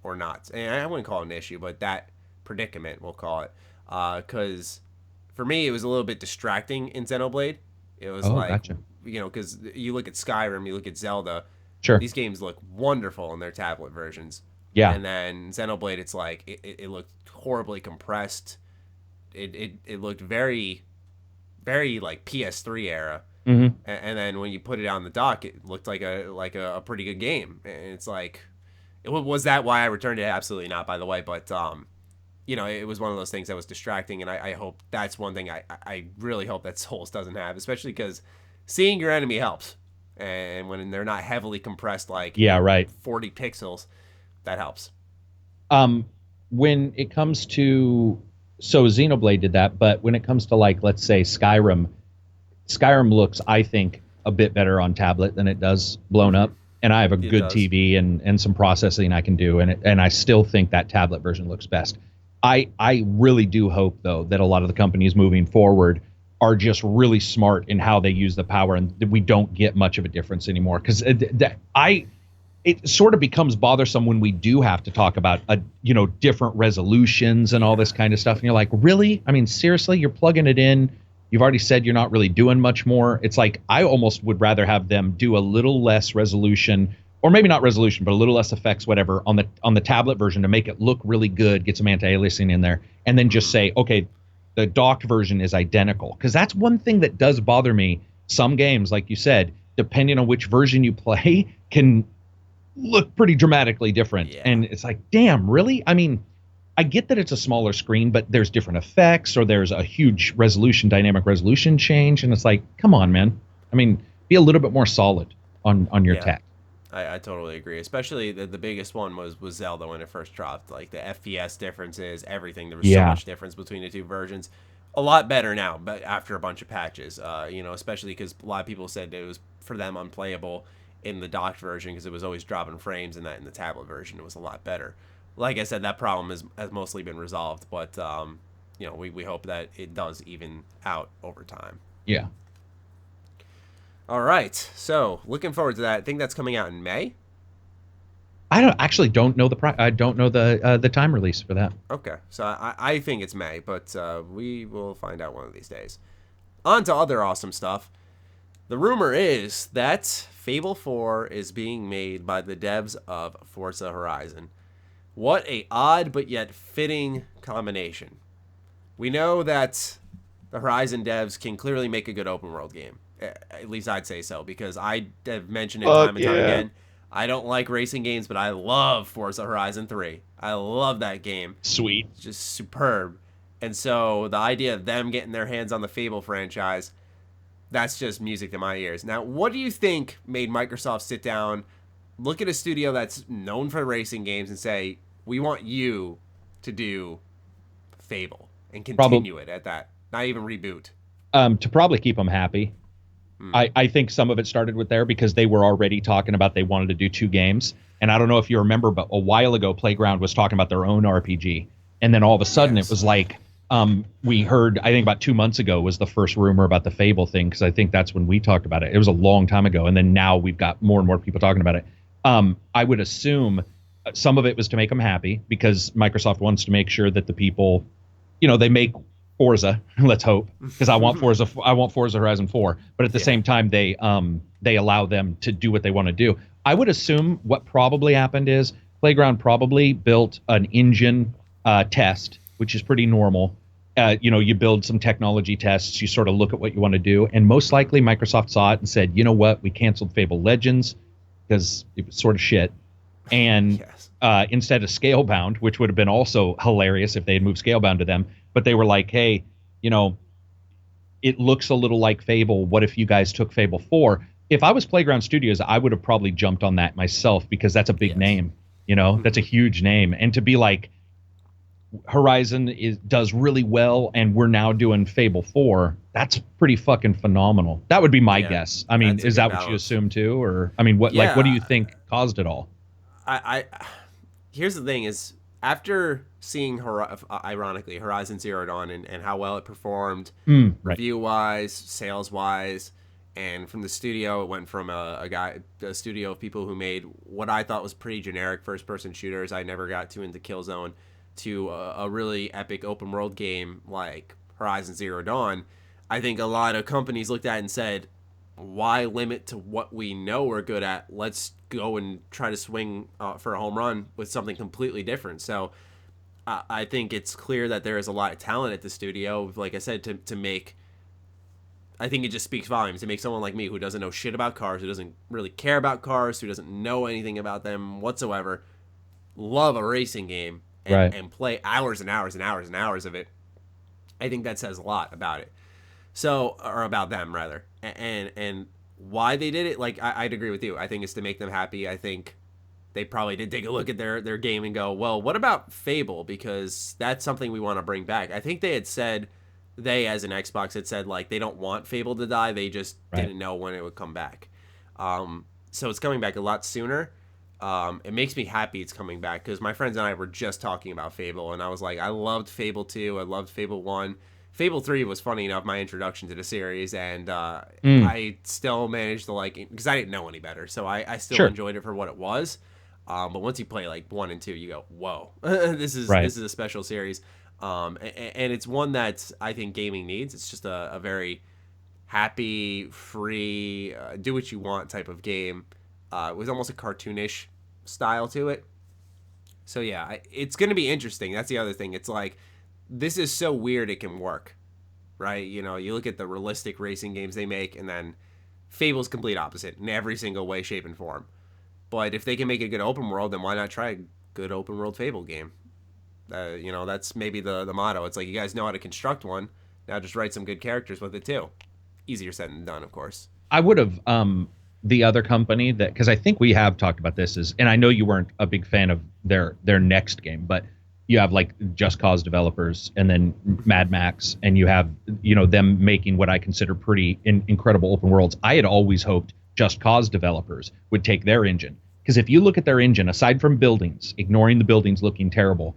or not. And I wouldn't call it an issue, but that predicament, we'll call it. Because for me, it was a little bit distracting in Xenoblade. It was gotcha. Because you look at Skyrim, you look at Zelda. Sure. These games look wonderful in their tablet versions. Yeah. And then Xenoblade, it's like, it looked horribly compressed. It looked very, very like PS3 era. And then when you put it on the dock, it looked like a pretty good game. And it's like, was that why I returned it? Absolutely not, by the way. But it was one of those things that was distracting, and I hope that's one thing I really hope that Souls doesn't have, especially because seeing your enemy helps, and when they're not heavily compressed like 40 pixels, that helps. When it comes to Xenoblade did that, but when it comes to, like, let's say Skyrim looks, I think, a bit better on tablet than it does blown up. And I have a good TV and some processing I can do, and I still think that tablet version looks best. I really do hope, though, that a lot of the companies moving forward are just really smart in how they use the power, and that we don't get much of a difference anymore. Because it sort of becomes bothersome when we do have to talk about different resolutions and all this kind of stuff. And you're like, really? I mean, seriously, you're plugging it in. You've already said you're not really doing much more. It's like, I almost would rather have them do a little less resolution, or maybe not resolution, but a little less effects, whatever, on the tablet version to make it look really good, get some anti-aliasing in there, and then just say, okay, the docked version is identical, because that's one thing that does bother me. Some games, like you said, depending on which version you play, can look pretty dramatically different. Yeah. And it's like, damn, really? I mean, I get that it's a smaller screen, but there's different effects, or there's a huge dynamic resolution change, and it's like, come on, man. I mean, be a little bit more solid on your tech. I totally agree. Especially the biggest one was Zelda when it first dropped. Like the FPS differences, everything. There was so much difference between the two versions. A lot better now, but after a bunch of patches. Especially because a lot of people said it was for them unplayable in the docked version because it was always dropping frames, and that in the tablet version it was a lot better. Like I said, that problem has mostly been resolved, but we hope that it does even out over time. Yeah. All right, so looking forward to that. I think that's coming out in May. I don't know the time release for that. Okay, so I think it's May, but we will find out one of these days. On to other awesome stuff. The rumor is that Fable 4 is being made by the devs of Forza Horizon. What a odd but yet fitting combination. We know that the Horizon devs can clearly make a good open world game. At least I'd say so, because I have mentioned it time and time again. I don't like racing games, but I love Forza Horizon 3. I love that game. Sweet. It's just superb. And so the idea of them getting their hands on the Fable franchise, that's just music to my ears. Now, what do you think made Microsoft sit down, look at a studio that's known for racing games, and say, we want you to do Fable and continue it at that, not even reboot? To probably keep them happy. I think some of it started with there because they were already talking about they wanted to do 2 games. And I don't know if you remember, but a while ago, Playground was talking about their own RPG. And then all of a sudden it was like, we heard, I think about 2 months ago was the first rumor about the Fable thing, because I think that's when we talked about it. It was a long time ago. And then now we've got more and more people talking about it. I would assume some of it was to make them happy, because Microsoft wants to make sure that the people, they make Forza, let's hope, because I want Forza Horizon 4, but at the same time they allow them to do what they want to do. I would assume what probably happened is Playground probably built an engine test, which is pretty normal. You build some technology tests, you sort of look at what you want to do, and most likely Microsoft saw it and said, you know what, we canceled Fable Legends because it was sort of shit. And instead of Scalebound, which would have been also hilarious if they had moved Scalebound to them, but they were like, hey, it looks a little like Fable. What if you guys took Fable 4? If I was Playground Studios, I would have probably jumped on that myself, because that's a big name. That's a huge name. And to be like, Horizon does really well, and we're now doing Fable 4, that's pretty fucking phenomenal. That would be my guess. I mean, is that what you assume too? Or, I mean, what do you think caused it all? Here's the thing is, after seeing, ironically, Horizon Zero Dawn and how well it performed, review-wise, sales-wise, and from the studio, it went from a studio of people who made what I thought was pretty generic first-person shooters. I never got too into Killzone, to a really epic open-world game like Horizon Zero Dawn. I think a lot of companies looked at it and said, why limit to what we know we're good at? Let's go and try to swing for a home run with something completely different. So I think it's clear that there is a lot of talent at the studio, like I said, to make. I think it just speaks volumes to make someone like me, who doesn't know shit about cars, who doesn't really care about cars, who doesn't know anything about them whatsoever, love a racing game and play hours and hours and hours and hours of it. I think that says a lot about it. So, or about them rather, and why they did it, like I'd agree with you. I think it's to make them happy. I think they probably did take a look at their game and go, well, what about Fable? Because that's something we want to bring back. I think they had said, as an Xbox had said, like, they don't want Fable to die. They just didn't know when it would come back. So it's coming back a lot sooner. It makes me happy it's coming back, because my friends and I were just talking about Fable, and I was like, I loved Fable 2. I loved Fable 1. Fable 3 was, funny enough, my introduction to the series, and I still managed to like it because I didn't know any better, so I still enjoyed it for what it was. But once you play like 1 and 2, you go, whoa, this is a special series, and it's one that I think gaming needs. It's just a very happy, free, do what you want type of game. It was almost a cartoonish style to it. So yeah, it's going to be interesting. That's the other thing. It's like, this is so weird it can work, right? You know, you look at the realistic racing games they make, and then Fable's complete opposite in every single way, shape, and form. But if they can make a good open world, then why not try a good open world Fable game? You know, that's maybe the motto. It's like, you guys know how to construct one. Now just write some good characters with it too. Easier said than done, of course. I would have the other company that, because I think we have talked about this, is, and I know you weren't a big fan of their next game, but you have like Just Cause developers and then Mad Max, and you have, you know, them making what I consider pretty incredible open worlds. I had always hoped Just Cause developers would take their engine, because if you look at their engine, aside from buildings, ignoring the buildings looking terrible,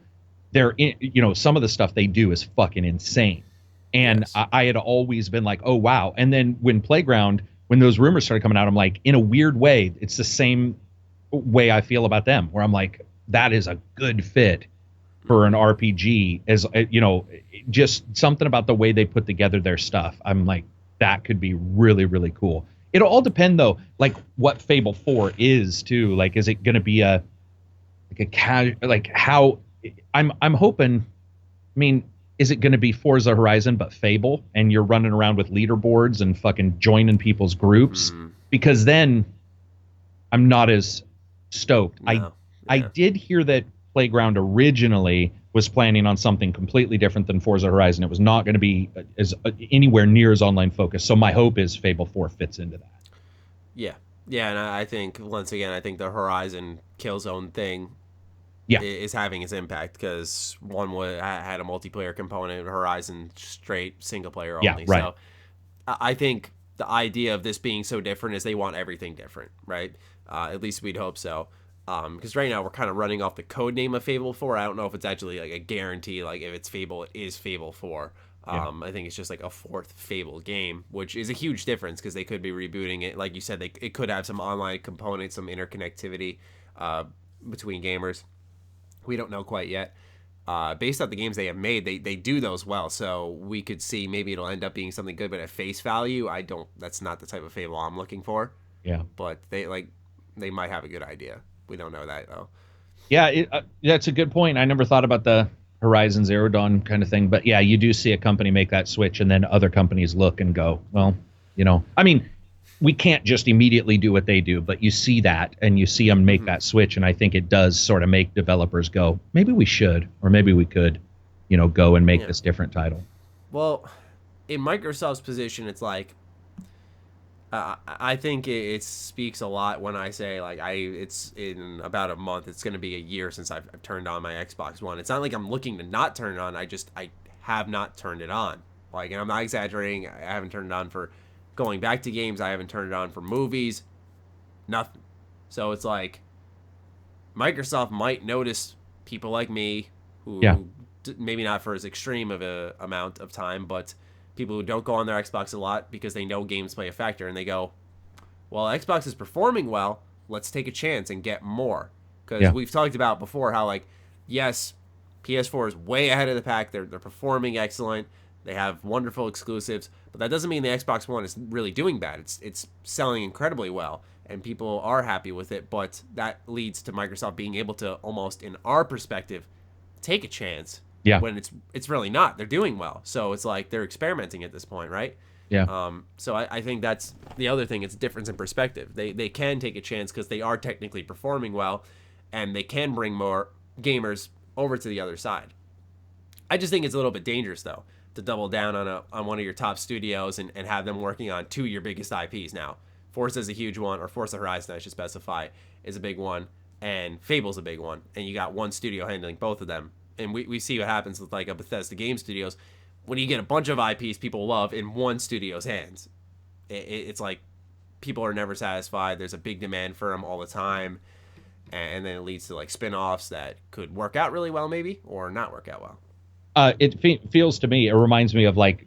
you know, some of the stuff they do is fucking insane. And yes. I had always been like, oh, wow. And then when Playground, when those rumors started coming out, I'm like, in a weird way, it's the same way I feel about them, where I'm like, that is a good fit for an RPG, as, you know, just something about the way they put together their stuff. I'm like, that could be really, really cool. It'll all depend, though, like what Fable 4 is, too. Like, is it going to be how... I'm hoping, I mean, is it going to be Forza Horizon but Fable, and you're running around with leaderboards and fucking joining people's groups? Because then I'm not as stoked. No. I did hear that Playground originally was planning on something completely different than Forza Horizon. It was not going to be as anywhere near as online focused. So my hope is Fable 4 fits into that. Yeah, and I think, once again, I think the Horizon Killzone thing is having its impact, because one had a multiplayer component, Horizon straight single player only. Yeah, right. So I think the idea of this being so different is they want everything different, right? At least we'd hope so. Because right now we're kind of running off the code name of Fable 4. I don't know if it's actually like a guarantee, like if it's Fable, it is Fable 4. I think it's just like a fourth Fable game, which is a huge difference, because they could be rebooting it. Like you said, it could have some online components, some interconnectivity between gamers. We don't know quite yet. Based on the games they have made, they do those well. So we could see maybe it'll end up being something good, but at face value, that's not the type of Fable I'm looking for. Yeah. But they might have a good idea. We don't know that, though. Yeah, that's a good point. I never thought about the Horizon Zero Dawn kind of thing. But yeah, you do see a company make that switch, and then other companies look and go, well, you know, I mean, we can't just immediately do what they do, but you see that, and you see them make that switch. And I think it does sort of make developers go, maybe we should, or maybe we could, you know, go and make this different title. Well, in Microsoft's position, it's like, I think it speaks a lot when I say, like, it's in about a month, it's going to be a year since I've turned on my Xbox One. It's not like I'm looking to not turn it on. I have not turned it on. Like, and I'm not exaggerating. I haven't turned it on for going back to games. I haven't turned it on for movies. Nothing. So it's like, Microsoft might notice people like me who maybe not for as extreme of a amount of time, but people who don't go on their Xbox a lot because they know games play a factor, and they go, well, Xbox is performing well, let's take a chance and get more. Because we've talked about before how, like, yes, PS4 is way ahead of the pack. They're performing excellent. They have wonderful exclusives, but that doesn't mean the Xbox One is really doing bad. It's selling incredibly well, and people are happy with it, but that leads to Microsoft being able to almost, in our perspective, take a chance. Yeah. When it's really not. They're doing well. So it's like they're experimenting at this point, right? Yeah. So I think that's the other thing. It's a difference in perspective. They can take a chance because they are technically performing well, and they can bring more gamers over to the other side. I just think it's a little bit dangerous, though, to double down on one of your top studios and have them working on two of your biggest IPs now. Forza is a huge one, or Forza Horizon, I should specify, is a big one, and Fable's a big one. And you got one studio handling both of them. And we see what happens with, like, a Bethesda Game Studios. When you get a bunch of IPs people love in one studio's hands, it's like people are never satisfied. There's a big demand for them all the time. And then it leads to, like, spin-offs that could work out really well maybe, or not work out well. Feels to me, it reminds me of, like,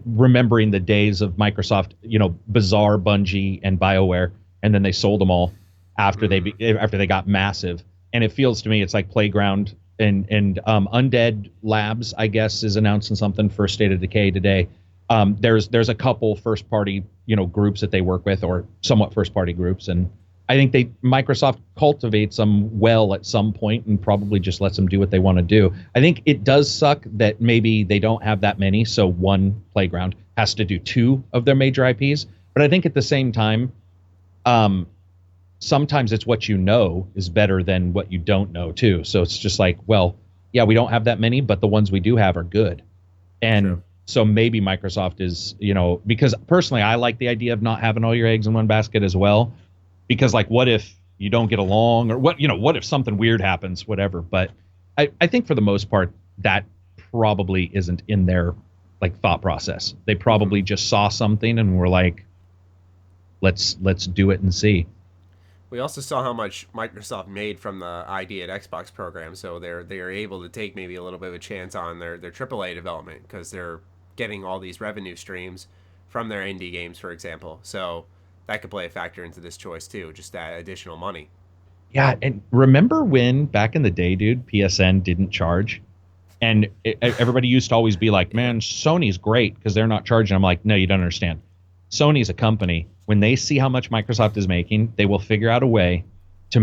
remembering the days of Microsoft, you know, bizarre Bungie and BioWare, and then they sold them all after they got massive. And it feels to me it's like Playground and Undead Labs, I guess, is announcing something for State of Decay today. There's a couple first party, you know, groups that they work with, or somewhat first party groups, and I think Microsoft cultivates them well at some point and probably just lets them do what they want to do. I think it does suck that maybe they don't have that many, so one playground has to do 2 of their major IPs. But I think at the same time, sometimes it's what you know is better than what you don't know too. So it's just like, well, yeah, we don't have that many, but the ones we do have are good. And True. So maybe Microsoft is, because personally I like the idea of not having all your eggs in one basket as well. Because like, what if you don't get along, or what if something weird happens, whatever. But I think for the most part, that probably isn't in their like thought process. They probably just saw something and were like, let's do it and see. We also saw how much Microsoft made from the ID at Xbox program, so they're able to take maybe a little bit of a chance on their AAA development because they're getting all these revenue streams from their indie games, for example. So that could play a factor into this choice too, just that additional money. Yeah, and remember when back in the day, dude, PSN didn't charge? And everybody used to always be like, man, Sony's great because they're not charging. I'm like, no, you don't understand. Sony's a company. When they see how much Microsoft is making, they will figure out a way to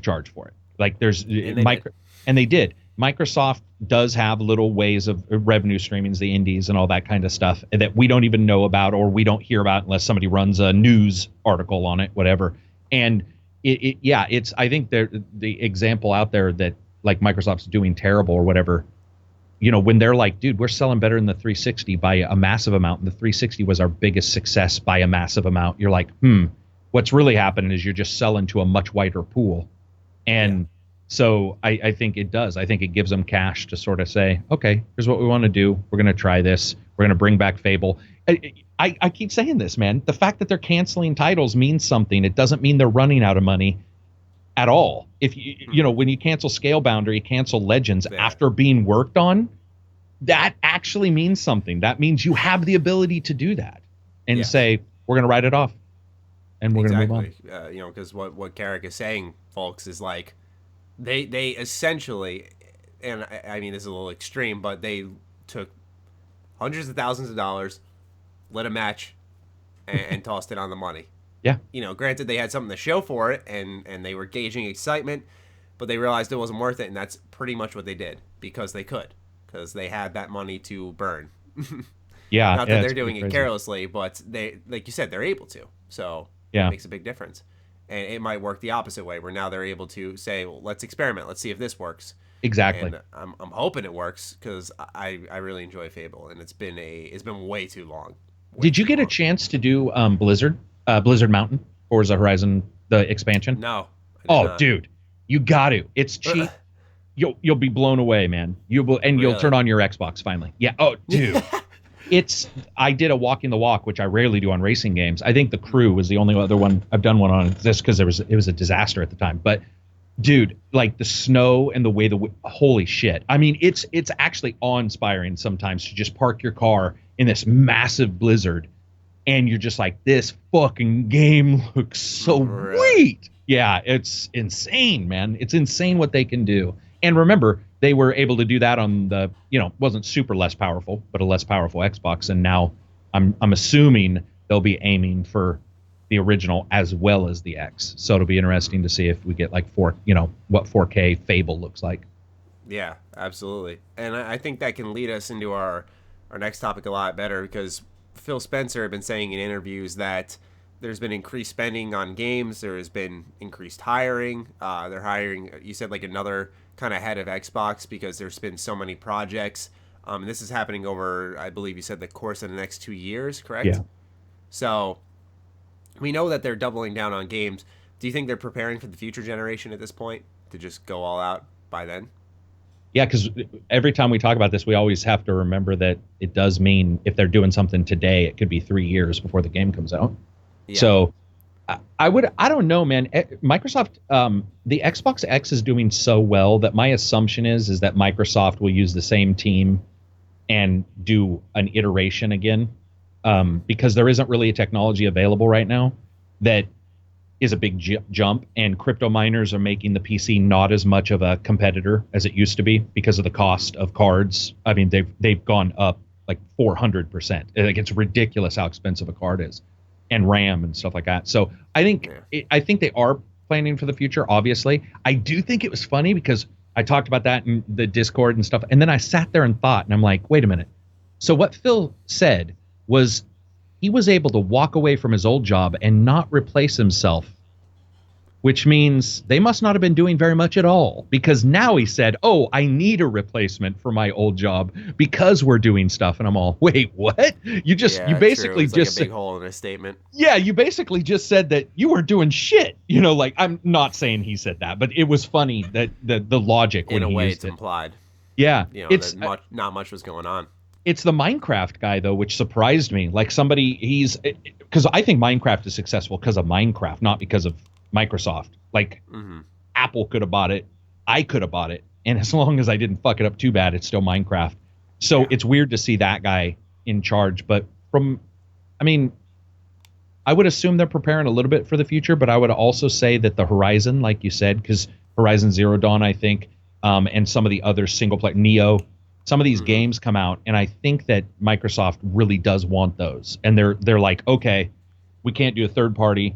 charge for it. Like there's and they did. Microsoft does have little ways of revenue streaming, the indies and all that kind of stuff that we don't even know about or we don't hear about unless somebody runs a news article on it, whatever. And it's I think the example out there that like Microsoft's doing terrible or whatever, when they're like, dude, we're selling better than the 360 by a massive amount, and the 360 was our biggest success by a massive amount. You're like, what's really happening is you're just selling to a much wider pool. And so I think it does. I think it gives them cash to sort of say, okay, here's what we want to do. We're going to try this. We're going to bring back Fable. I keep saying this, man. The fact that they're canceling titles means something. It doesn't mean they're running out of money at all. If when you cancel Scalebound or you cancel Legends after being worked on, that actually means something. That means you have the ability to do that and say, we're going to write it off and we're going to move on. Because what Karak is saying, folks, is like, they essentially, and I mean this is a little extreme, but they took hundreds of thousands of dollars, lit a match, and tossed it on the money. Yeah. Granted they had something to show for it, and they were gauging excitement, but they realized it wasn't worth it, and that's pretty much what they did because they could, because they had that money to burn. Yeah. Not that they're doing it carelessly, but they, like you said, they're able to. So it makes a big difference. And it might work the opposite way, where now they're able to say, well, let's experiment. Let's see if this works. Exactly. And I'm hoping it works because I really enjoy Fable, and it's been way too long. Did you get a chance to do Blizzard Mountain, Forza Horizon, the expansion? No. Oh, dude, you got to. It's cheap. You'll be blown away, man. You'll turn on your Xbox finally. Yeah. Oh, dude. I did a walking the walk, which I rarely do on racing games. I think The Crew was the only other one I've done one on, just because it was a disaster at the time. But dude, like the snow and the way holy shit. I mean, it's actually awe-inspiring sometimes to just park your car in this massive blizzard and you're just like, this fucking game looks so sweet. Yeah, it's insane, man. It's insane what they can do. And remember, they were able to do that on the, wasn't super less powerful, but a less powerful Xbox. And now I'm assuming they'll be aiming for the original as well as the X. So it'll be interesting to see if we get like what 4K Fable looks like. Yeah, absolutely. And I think that can lead us into our next topic a lot better, because Phil Spencer had been saying in interviews that there's been increased spending on games. There has been increased hiring. They're hiring, you said, like another kind of head of Xbox because there's been so many projects. And this is happening over, I believe you said, the course of the next 2 years, correct? Yeah. So we know that they're doubling down on games. Do you think they're preparing for the future generation at this point to just go all out by then? Yeah, because every time we talk about this, we always have to remember that it does mean if they're doing something today, it could be 3 years before the game comes out. Yeah. So I don't know, man. Microsoft, the Xbox X is doing so well that my assumption is that Microsoft will use the same team and do an iteration again, because there isn't really a technology available right now that is a big jump, and crypto miners are making the PC not as much of a competitor as it used to be because of the cost of cards. I mean, they've gone up like 400%. Like, it's ridiculous how expensive a card is. and RAM and stuff like that. So I think they are planning for the future. Obviously, I do think it was funny because I talked about that in the Discord and stuff, and then I sat there and thought, and I'm like, wait a minute. So what Phil said was he was able to walk away from his old job and not replace himself, which means they must not have been doing very much at all, because now he said, oh, I need a replacement for my old job because we're doing stuff. And I'm all, wait, what? You basically just like a big hole in a statement. Yeah, you basically just said that you weren't doing shit. Like, I'm not saying he said that, but it was funny that the logic in when a he way used it's it. implied. Yeah, it's not much was going on. It's the Minecraft guy, though, which surprised me. Like because I think Minecraft is successful because of Minecraft, not because of Microsoft. Like, Apple could have bought it. I could have bought it. And as long as I didn't fuck it up too bad, it's still Minecraft. So it's weird to see that guy in charge. But I would assume they're preparing a little bit for the future, but I would also say that the Horizon, like you said, because Horizon Zero Dawn, I think, and some of the other single player, Neo, some of these games come out, and I think that Microsoft really does want those. And they're like, okay, we can't do a third party.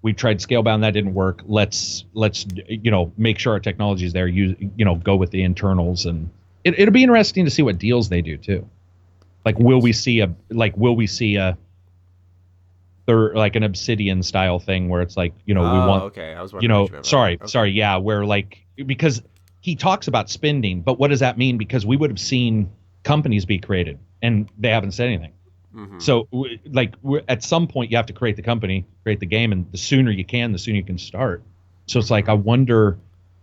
We tried Scalebound, that didn't work. Let's make sure our technology is there. Go with the internals, and it'll be interesting to see what deals they do too. Like, will we see a like an Obsidian style thing where it's like, we want. Okay, I was wondering. Sorry, yeah, where like, because he talks about spending, but what does that mean? Because we would have seen companies be created, and they haven't said anything. So, at some point, you have to create the company, create the game, and the sooner you can start. So it's like, I wonder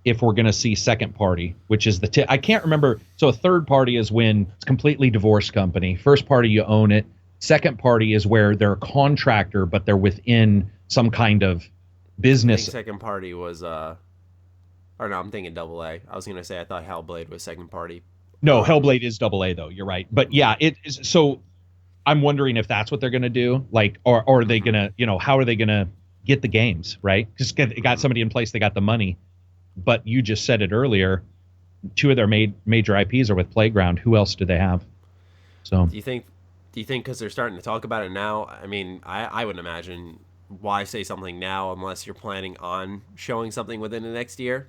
if we're going to see second party, which is I can't remember. So a third party is when it's completely divorced company. First party, you own it. Second party is where they're a contractor, but they're within some kind of business. I think second party was, or no, I'm thinking AA. I was going to say, I thought Hellblade was second party. No, Hellblade is AA though. You're right. But yeah, it is. So I'm wondering if that's what they're going to do. Like, or are they going to, how are they going to get the games, right? Just got somebody in place. They got the money. But you just said it earlier. 2 of their major IPs are with Playground. Who else do they have? So do you think because they're starting to talk about it now? I mean, I would imagine, why say something now unless you're planning on showing something within the next year?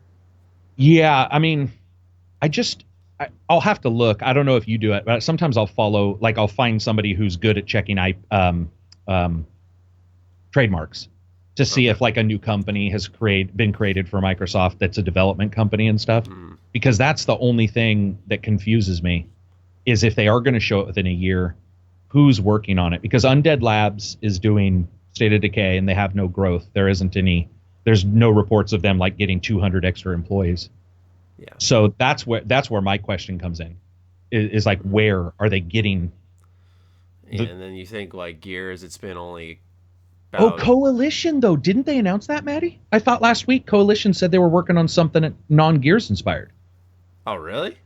Yeah, I mean, I'll have to look. I don't know if you do it, but sometimes I'll follow, like, I'll find somebody who's good at checking trademarks to see if like a new company has been created for Microsoft that's a development company and stuff. Because that's the only thing that confuses me, is if they are going to show it within a year, who's working on it? Because Undead Labs is doing State of Decay and they have no growth. There's no reports of them like getting 200 extra employees. Yeah. So that's where my question comes in, is like, where are they getting? And then you think like Gears, it's been only. Coalition though, didn't they announce that, Maddie? I thought last week Coalition said they were working on something non-Gears inspired. Oh, really?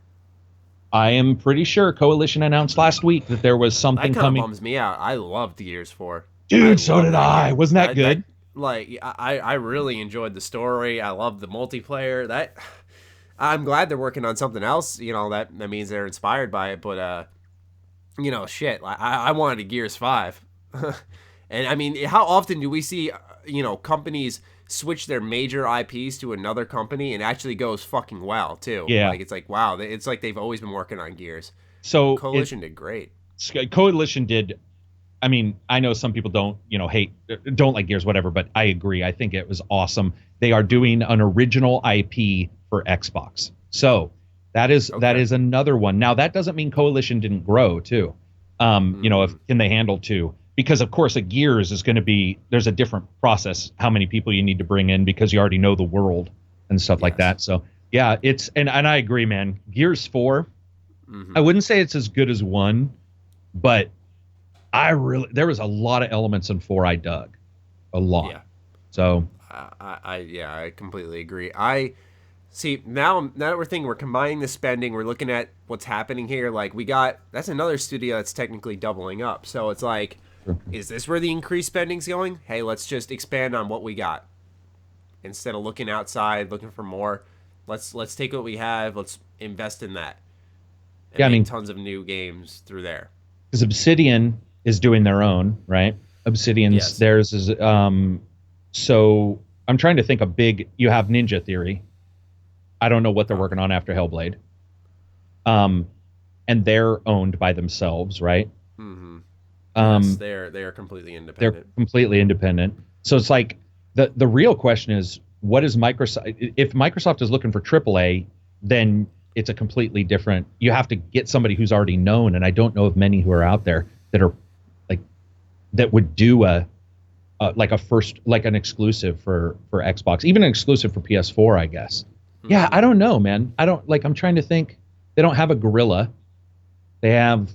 I am pretty sure Coalition announced last week that there was something coming. That coming. Bums me out. I loved Gears 4. Dude, so did I. Wasn't that good? I really enjoyed the story. I loved the multiplayer. I'm glad they're working on something else. That means they're inspired by it. But shit. I wanted a Gears 5. And I mean, how often do we see companies switch their major IPs to another company and actually goes fucking well too? Yeah. Like, it's like, wow, it's like they've always been working on Gears. So Coalition did great. Coalition did. I mean, I know some people don't like Gears, whatever, but I agree. I think it was awesome. They are doing an original IP for Xbox. So that is another one. Now, that doesn't mean Coalition didn't grow too. Can they handle 2? Because of course, a Gears is going to be, there's a different process, how many people you need to bring in, because you already know the world and stuff like that. So yeah, and I agree, man. Gears 4, I wouldn't say it's as good as 1, but there was a lot of elements in 4 I dug a lot. Yeah. So I completely agree. I see now that we're thinking, we're combining the spending, we're looking at what's happening here. Like, that's another studio that's technically doubling up. So it's like, is this where the increased spending's going? Hey, let's just expand on what we got instead of looking outside, looking for more. Let's take what we have. Let's invest in that. And make tons of new games through there. Because Obsidian is doing their own, right? Obsidian's Yes. theirs is so I'm trying to think of big. You have Ninja Theory. I don't know what they're working on after Hellblade. And they're owned by themselves, right? Mm-hmm. Yes, they are completely independent. They're completely independent. So it's like the real question is, what is Microsoft? If Microsoft is looking for AAA, then it's a completely different. You have to get somebody who's already known, and I don't know of many who are out there that are like that would do like an exclusive for Xbox, even an exclusive for PS4, I guess. Mm-hmm. Yeah, I don't know, man. I'm trying to think. They don't have a Guerrilla. They have.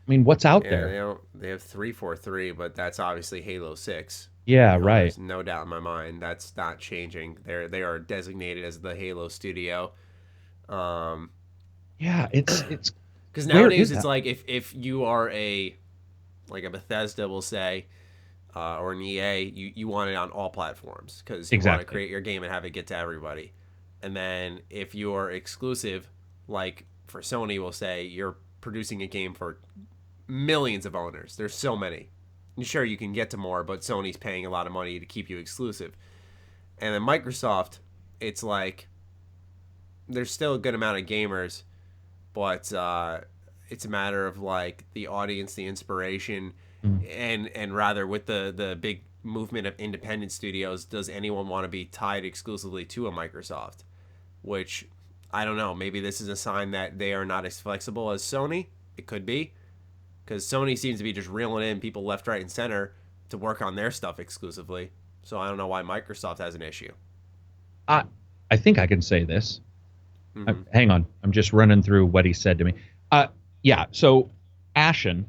I mean, what's out there? They have 343, but that's obviously Halo 6. Yeah, right. There's no doubt in my mind that's not changing. They are designated as the Halo studio. Yeah, it's because nowadays it's like if you are a Bethesda, will say, or an EA, you want it on all platforms because you want to create your game and have it get to everybody. And then if you're exclusive, like for Sony, will say you're producing a game for millions of owners. There's so many. And sure, you can get to more, but Sony's paying a lot of money to keep you exclusive. And then Microsoft, it's like there's still a good amount of gamers, but it's a matter of like the audience, the inspiration, and rather with the big movement of independent studios, does anyone want to be tied exclusively to a Microsoft? Which, I don't know, maybe this is a sign that they are not as flexible as Sony. It could be. Because Sony seems to be just reeling in people left, right, and center to work on their stuff exclusively. So I don't know why Microsoft has an issue. I think I can say this. Mm-hmm. Hang on. I'm just running through what he said to me. Yeah, so Ashen,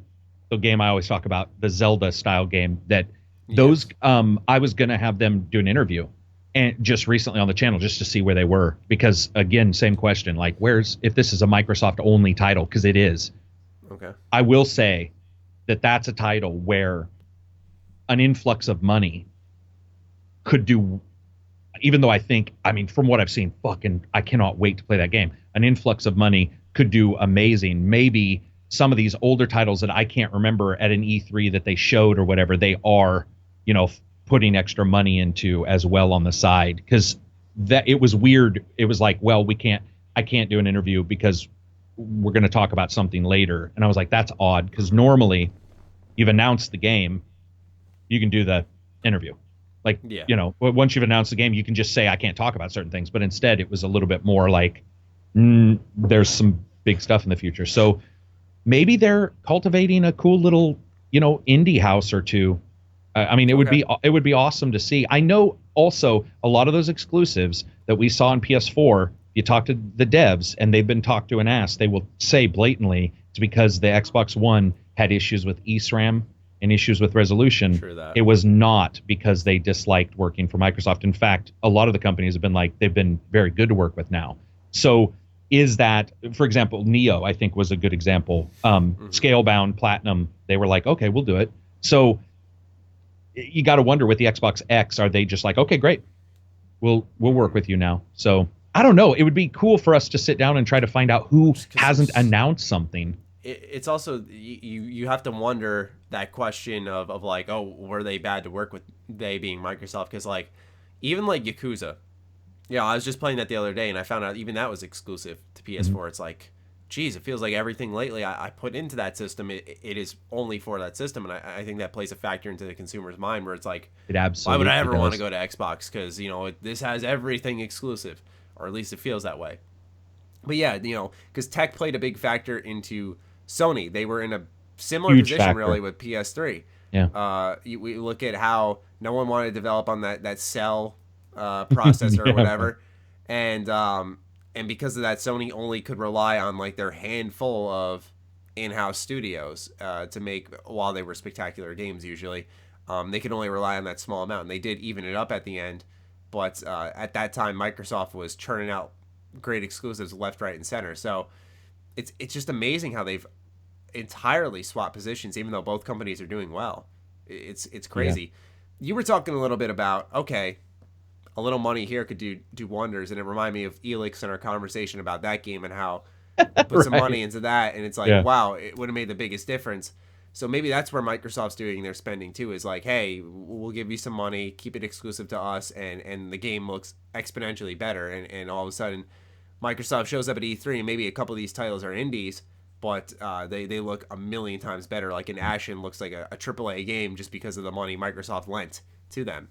the game I always talk about, the Zelda-style game, that those I was going to have them do an interview and just recently on the channel just to see where they were. Because, again, same question. Like, if this is a Microsoft-only title, because it is. Okay. I will say that that's a title where an influx of money could do, even though I mean, from what I've seen, I cannot wait to play that game. An influx of money could do amazing. Maybe some of these older titles that I can't remember at an E3 that they showed or whatever, they are, putting extra money into as well on the side. Because it was weird. It was like, well, I can't do an interview because we're going to talk about something later. And I was like, that's odd, because normally you've announced the game, you can do the interview. Like, once you've announced the game, you can just say, I can't talk about certain things. But instead, it was a little bit more like, there's some big stuff in the future. So maybe they're cultivating a cool little, indie house or two. I mean, it would be awesome to see. I know also a lot of those exclusives that we saw on PS4, you talk to the devs and they've been talked to and asked, they will say blatantly it's because the Xbox One had issues with eSRAM and issues with resolution. True that. It was not because they disliked working for Microsoft. In fact, a lot of the companies have been like, they've been very good to work with now. So is that, for example, Neo, I think was a good example. Scalebound, Platinum, they were like, okay, we'll do it. So you got to wonder with the Xbox X, are they just like, okay, great, we'll work with you now. So I don't know. It would be cool for us to sit down and try to find out who hasn't announced something. It's also, you have to wonder that question of like, oh, were they bad to work with, they being Microsoft? Because like, even like Yakuza, I was just playing that the other day and I found out even that was exclusive to PS4. Mm-hmm. It's like, geez, it feels like everything lately I put into that system, it is only for that system. And I think that plays a factor into the consumer's mind where it's like, why would I ever want to go to Xbox? Because, this has everything exclusive, or at least it feels that way. But yeah, because tech played a big factor into Sony. They were in a similar position really with PS3. Yeah. We look at how no one wanted to develop on that cell processor or whatever. And because of that, Sony only could rely on like their handful of in-house studios to make, while they were spectacular games usually, they could only rely on that small amount. And they did even it up at the end. But at that time, Microsoft was churning out great exclusives left, right, and center. So it's just amazing how they've entirely swapped positions, even though both companies are doing well. It's crazy. Yeah. You were talking a little bit about, okay, a little money here could do wonders, and it reminded me of Elix and our conversation about that game and how put some money into that, and it's like, wow, it would have made the biggest difference. So maybe that's where Microsoft's doing their spending too, is like, hey, we'll give you some money, keep it exclusive to us, and the game looks exponentially better. And all of a sudden, Microsoft shows up at E3, and maybe a couple of these titles are indies, but they look a million times better. Like an Ashen looks like a AAA game just because of the money Microsoft lent to them.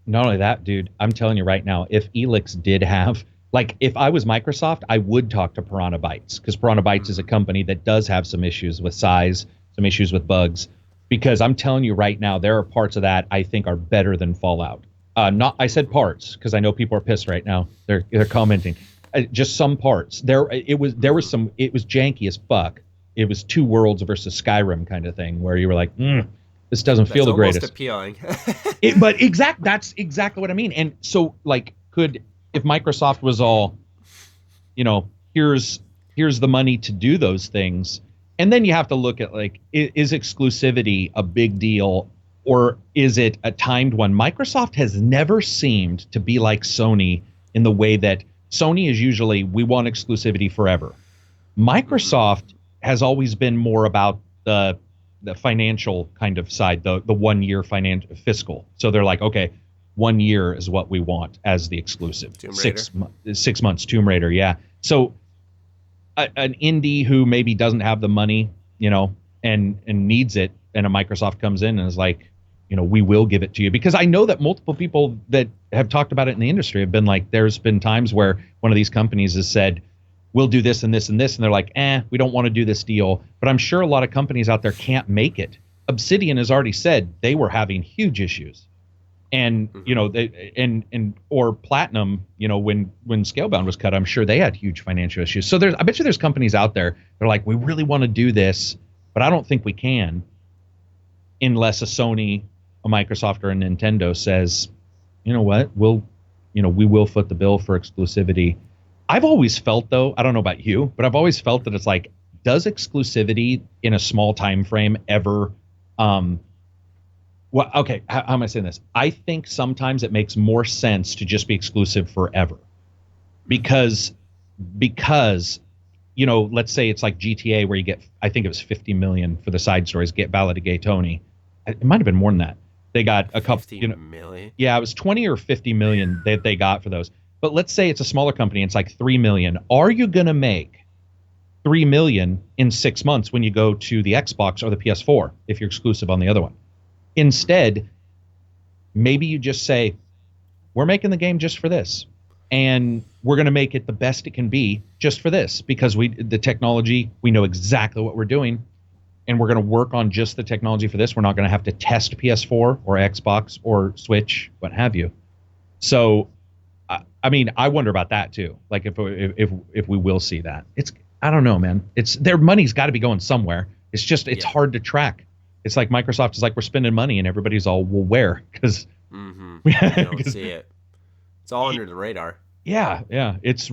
Not only that, dude, I'm telling you right now, if Elix did have, like, if I was Microsoft, I would talk to Piranha Bytes, because Piranha Bytes is a company that does have some issues with size, some issues with bugs, because I'm telling you right now, there are parts of that I think are better than Fallout. I said parts because I know people are pissed right now. They're commenting. Just some parts. It was janky as fuck. It was Two Worlds versus Skyrim kind of thing, where you were like, this doesn't feel the greatest. That's almost But appealing. that's exactly what I mean. And so, like, if Microsoft was all, here's the money to do those things, and then you have to look at, like, is exclusivity a big deal, or is it a timed one? Microsoft has never seemed to be like Sony in the way that Sony is usually, we want exclusivity forever. Microsoft has always been more about the financial kind of side, the 1 year fiscal. So they're like, okay, 1 year is what we want as the exclusive. 6 months, Tomb Raider, yeah. So an indie who maybe doesn't have the money, and needs it, and a Microsoft comes in and is like, we will give it to you. Because I know that multiple people that have talked about it in the industry have been like, there's been times where one of these companies has said, we'll do this and this and this, and they're like, we don't want to do this deal. But I'm sure a lot of companies out there can't make it. Obsidian has already said they were having huge issues. And, or Platinum, when Scalebound was cut, I'm sure they had huge financial issues. So I bet you there's companies out there that are like, we really want to do this, but I don't think we can, unless a Sony, a Microsoft, or a Nintendo says, you know what, we will foot the bill for exclusivity. I've always felt, though, I don't know about you, but I've always felt that it's like, does exclusivity in a small time frame ever well, okay, how am I saying this? I think sometimes it makes more sense to just be exclusive forever. Because let's say it's like GTA, where you get, I think it was 50 million for the side stories, get Ballad of Gay Tony. It might have been more than that. They got a couple, 50 million? Yeah, it was 20 or 50 million that they got for those. But let's say it's a smaller company, and it's like 3 million. Are you going to make 3 million in 6 months when you go to the Xbox or the PS4 if you're exclusive on the other one? Instead, maybe you just say, we're making the game just for this, and we're going to make it the best it can be just for this, because the technology, we know exactly what we're doing, and we're going to work on just the technology for this. We're not going to have to test PS4 or Xbox or Switch, what have you. So, I mean, I wonder about that too. Like if we will see that. I don't know, man. Their money's got to be going somewhere. It's just hard to track. It's like Microsoft is like, we're spending money, and everybody's all, well, where? Because we don't see it. It's all under the radar. Yeah. It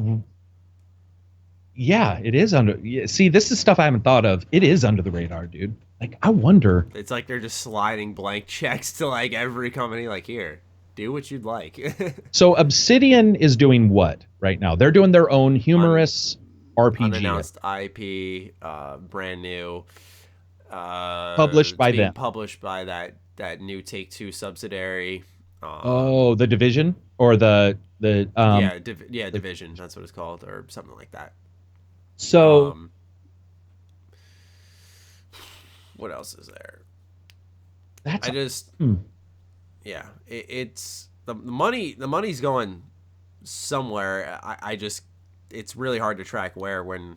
is under. See, this is stuff I haven't thought of. It is under the radar, dude. Like, I wonder. It's like they're just sliding blank checks to like every company. Like, here, do what you'd like. So Obsidian is doing what right now? They're doing their own humorous RPG. Unannounced IP, brand new. Published by them. Published by that new Take-Two subsidiary. The Division, or the Division. That's what it's called, or something like that. So, what else is there? It's the money. The money's going somewhere. It's really hard to track where when.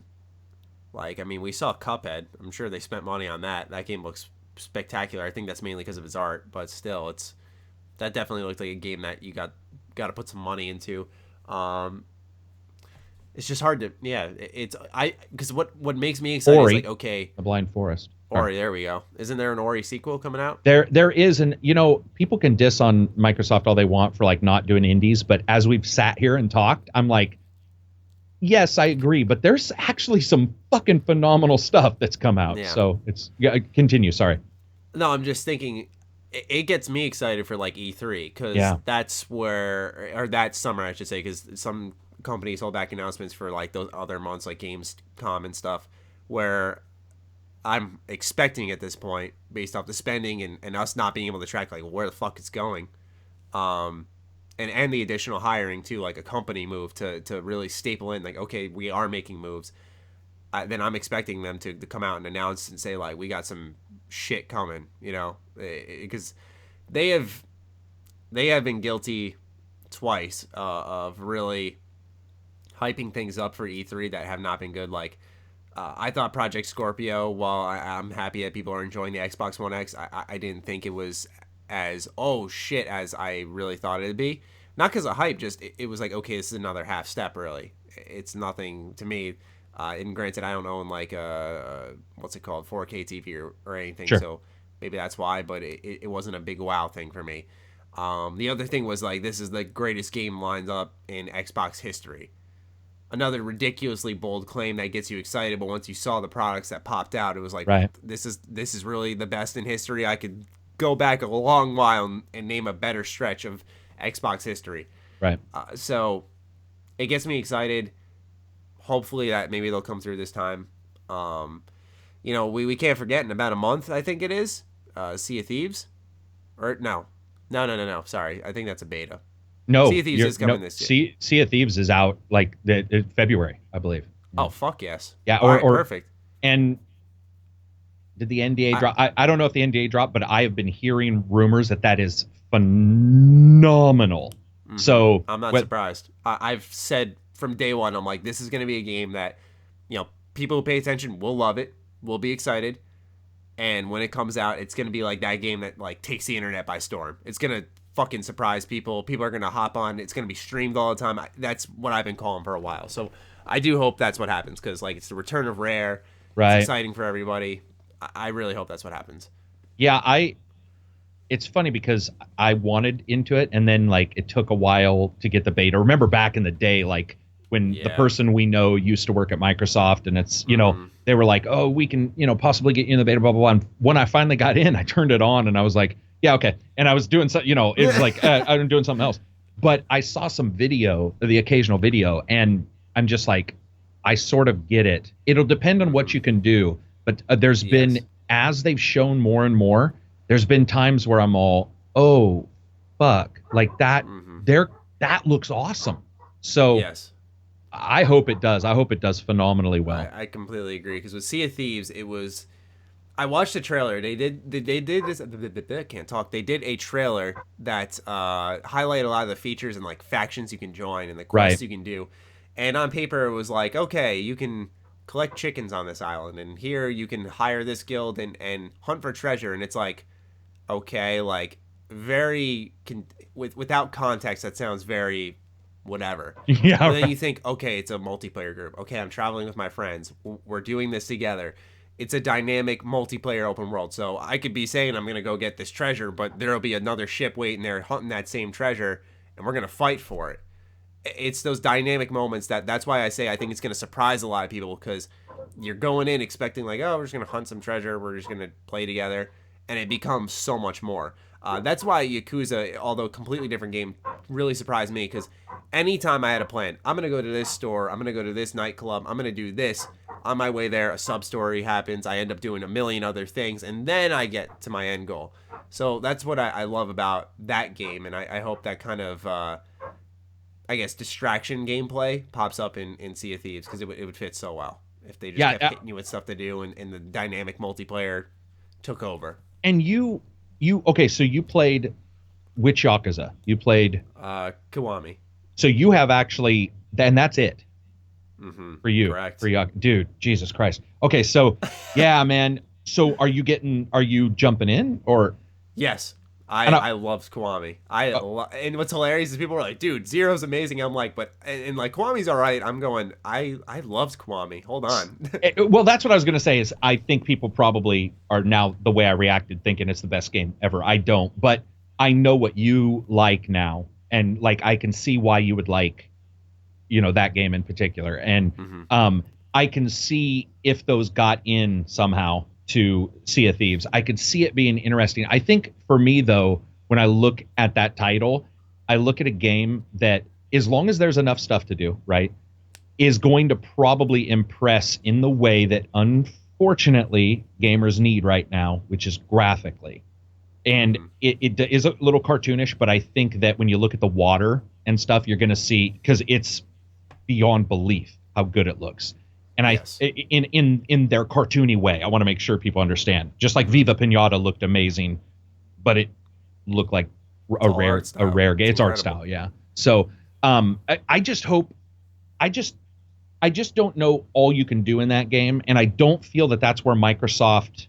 Like, I mean, we saw Cuphead. I'm sure they spent money on that. That game looks spectacular. I think that's mainly because of its art, but still, that definitely looked like a game that you got to put some money into. It's just hard to, because what makes me excited is like, okay, The Blind Forest. Ori, there we go. Isn't there an Ori sequel coming out? There is, and people can diss on Microsoft all they want for like not doing indies, but as we've sat here and talked, I'm like, yes, I agree, but there's actually some fucking phenomenal stuff that's come out. Yeah. So continue. Sorry. No, I'm just thinking it gets me excited for like E3, because that's where, or that summer, I should say, because some companies hold back announcements for like those other months, like Gamescom and stuff, where I'm expecting at this point, based off the spending and us not being able to track like where the fuck it's going, and the additional hiring too, like a company move to really staple in like, okay, we are making moves. Then I'm expecting them to come out and announce and say like, we got some shit coming, because they have been guilty twice of really hyping things up for E3 that have not been good. Like, I thought Project Scorpio, while I'm happy that people are enjoying the Xbox One X, I didn't think it was as, oh shit, as I really thought it'd be. Not because of hype, just it was like, okay, this is another half step, really. It's nothing to me. And granted, I don't own like what's it called, 4K TV or anything, Sure. So maybe that's why, but it wasn't a big wow thing for me. The other thing was like, this is the greatest game lined up in Xbox history. Another ridiculously bold claim that gets you excited, but once you saw the products that popped out, it was like, right. This is really the best in history. I could go back a long while and name a better stretch of Xbox history. Right. So it gets me excited. Hopefully that maybe they'll come through this time. We can't forget, in about a month, I think it is, Sea of Thieves. Or no. Sorry, I think that's a beta. No, Sea of Thieves is coming this year. Sea of Thieves is out like February, I believe. Oh, fuck yes. Yeah, or perfect. And did the NDA drop? I don't know if the NDA dropped, but I have been hearing rumors that is phenomenal. Mm-hmm. So I'm not surprised. I've said from day one, I'm like, this is going to be a game that, people who pay attention will love it, will be excited. And when it comes out, it's going to be like that game that like takes the internet by storm. It's going to fucking surprise people. People are going to hop on. It's going to be streamed all the time. That's what I've been calling for a while. So I do hope that's what happens, because like, it's the return of Rare. Right. It's exciting for everybody. I really hope that's what happens. Yeah, it's funny because I wanted into it, and then like it took a while to get the beta. Remember back in the day, like when the person we know used to work at Microsoft, and it's, they were like, oh, we can, possibly get you in the beta, blah, blah, blah. And when I finally got in, I turned it on and I was like, yeah, okay. And I was doing something, it was like, I'm doing something else. But I saw some video, the occasional video, and I'm just like, I sort of get it. It'll depend on what you can do. But there's been, as they've shown more and more, there's been times where I'm all, oh, fuck. Like that, that looks awesome. So yes. I hope it does. I hope it does phenomenally well. I completely agree, because with Sea of Thieves, it was, I watched the trailer. They did this. I can't talk. They did a trailer that highlighted a lot of the features and like factions you can join and the quests you can do. And on paper, it was like, okay, you can collect chickens on this island, and here you can hire this guild and hunt for treasure. And it's like, okay, like very without context, that sounds very whatever. Yeah. But then you think, okay, it's a multiplayer group. Okay, I'm traveling with my friends. We're doing this together. It's a dynamic multiplayer open world. So I could be saying I'm going to go get this treasure, but there'll be another ship waiting there hunting that same treasure, and we're going to fight for it. It's those dynamic moments that's why I say I think it's going to surprise a lot of people, because you're going in expecting like, oh, we're just going to hunt some treasure. We're just going to play together. And it becomes so much more. That's why Yakuza, although a completely different game, really surprised me, because anytime I had a plan, I'm going to go to this store, I'm going to go to this nightclub, I'm going to do this. On my way there, a sub-story happens, I end up doing a million other things, and then I get to my end goal. So that's what I love about that game, and I hope that kind of, I guess, distraction gameplay pops up in Sea of Thieves, because it would fit so well if they just kept hitting you with stuff to do, and the dynamic multiplayer took over. And you okay, so you played which Yakuza? You played Kiwami. So you have actually, and that's it. Mm-hmm. For you. Correct. For Yakuza. Dude, Jesus Christ. Okay, so yeah, man. So are you jumping in, or? Yes. I loved Kiwami. And what's hilarious is people were like, dude, Zero's amazing. I'm like, but and like Kiwami's all right. I'm going, I loved Kiwami. Hold on. Well, that's what I was going to say, is I think people probably are now, the way I reacted, thinking it's the best game ever. I don't, but I know what you like now, and like I can see why you would like, that game in particular. And I can see if those got in somehow to Sea of Thieves, I could see it being interesting. I think for me, though, when I look at that title, I look at a game that, as long as there's enough stuff to do, right, is going to probably impress in the way that unfortunately gamers need right now, which is graphically. And it is a little cartoonish, but I think that when you look at the water and stuff, you're going to see, because it's beyond belief how good it looks. And yes. in their cartoony way, I want to make sure people understand. Just like Viva Pinata looked amazing, but it looked like a rare game. It's art style, yeah. So I just hope, I just don't know all you can do in that game, and I don't feel that that's where Microsoft.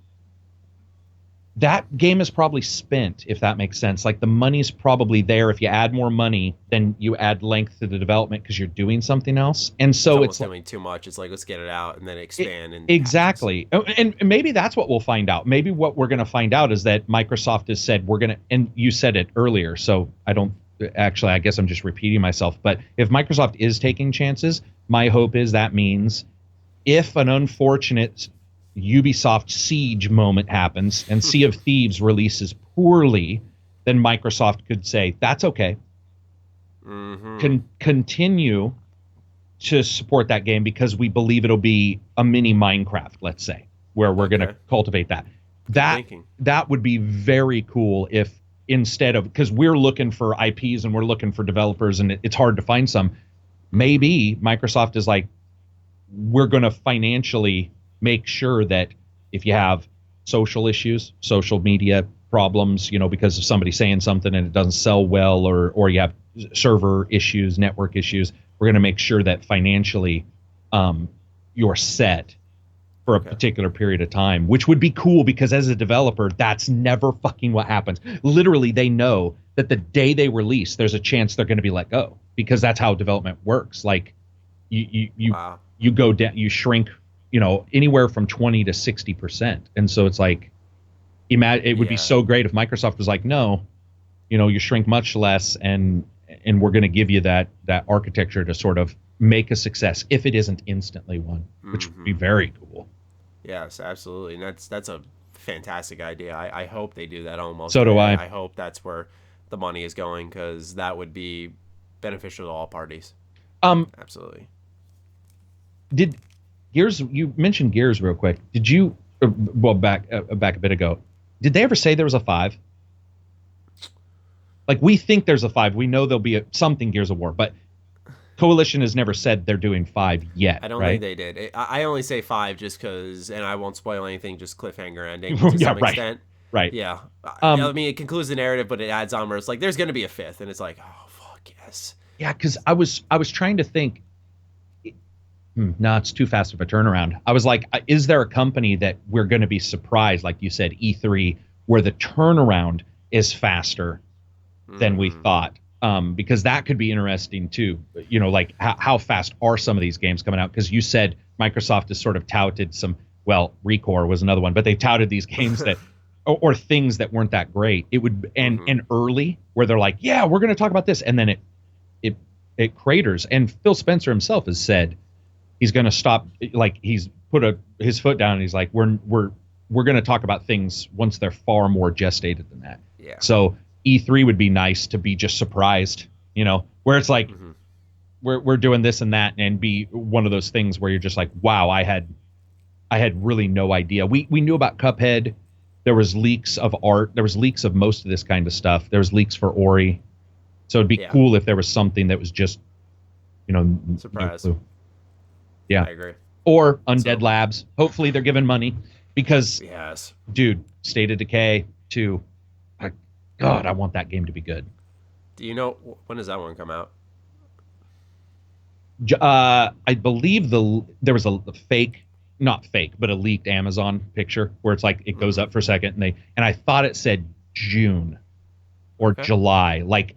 That game is probably spent, if that makes sense. Like, the money's probably there. If you add more money, then you add length to the development because you're doing something else. And so it's doing too much. It's like, let's get it out and then expand. Exactly. And maybe that's what we'll find out. Maybe what we're going to find out is that Microsoft has said we're going to, and you said it earlier, so I guess I'm just repeating myself. But if Microsoft is taking chances, my hope is that means if an unfortunate Ubisoft Siege moment happens and Sea of Thieves releases poorly, then Microsoft could say, that's okay. Continue to support that game because we believe it'll be a mini Minecraft, let's say, where we're going to cultivate that. That would be very cool if instead of, because we're looking for IPs and we're looking for developers and it's hard to find some, maybe Microsoft is like, we're going to financially make sure that if you have social issues, social media problems, because of somebody saying something and it doesn't sell well, or you have server issues, network issues, we're going to make sure that financially you're set for a particular period of time, which would be cool because as a developer, that's never fucking what happens. Literally, they know that the day they release, there's a chance they're going to be let go because that's how development works. Like you go down, you shrink, anywhere from 20 to 60%. And so it's like, it would be so great if Microsoft was like, no, you shrink much less and we're going to give you that architecture to sort of make a success if it isn't instantly one, which would be very cool. Yes, absolutely. And that's a fantastic idea. I hope they do that almost. So do I. I hope that's where the money is going because that would be beneficial to all parties. Absolutely. You mentioned Gears real quick. Did you, back a bit ago, did they ever say there was a 5? Like, we think there's a 5. We know there'll be something Gears of War, but Coalition has never said they're doing 5 yet. I don't think they did. I only say 5 just because, and I won't spoil anything, just cliffhanger ending to some extent. Right. Yeah. I mean, it concludes the narrative, but it adds on where it's like, there's going to be a 5th, and it's like, oh, fuck, yes. Yeah, because I was trying to think, no, it's too fast of a turnaround. I was like, is there a company that we're going to be surprised, like you said, E3, where the turnaround is faster than we thought? Because that could be interesting too. Like how fast are some of these games coming out? Because you said Microsoft has sort of touted Recore was another one, but they touted these games that, or things that weren't that great. It would, and early where they're like, yeah, we're going to talk about this. And then it craters. And Phil Spencer himself has said, he's going to stop. Like he's put his foot down and he's like, we're going to talk about things once they're far more gestated than that. Yeah. So E3 would be nice to be just surprised, where it's like, we're doing this and that, and be one of those things where you're just like, wow, I had really no idea. We knew about Cuphead. There was leaks of art. There was leaks of most of this kind of stuff. There was leaks for Ori. So it'd be cool if there was something that was just, surprise. No clue. Yeah, I agree. Or Undead Labs. Hopefully they're giving money because, dude, State of Decay 2. God, I want that game to be good. Do you know when does that one come out? I believe there was a not fake, but a leaked Amazon picture where it's like it goes up for a second and I thought it said June or July. Like,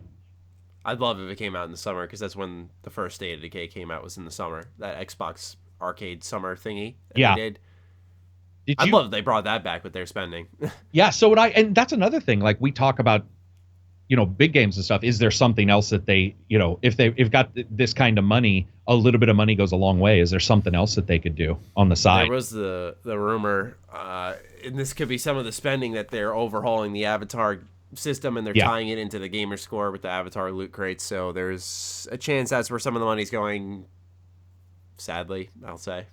I'd love if it came out in the summer because that's when the first State of Decay came out, was in the summer. That Xbox arcade summer thingy that they did. I'd love if they brought that back with their spending. Yeah, so would I. And that's another thing. Like, we talk about, big games and stuff. Is there something else that they, if they've got this kind of money, a little bit of money goes a long way. Is there something else that they could do on the side? There was the rumor, and this could be some of the spending, that they're overhauling the Avatar system and they're tying it into the gamer score with the Avatar loot crates. So there's a chance that's where some of the money's going. Sadly, I'll say.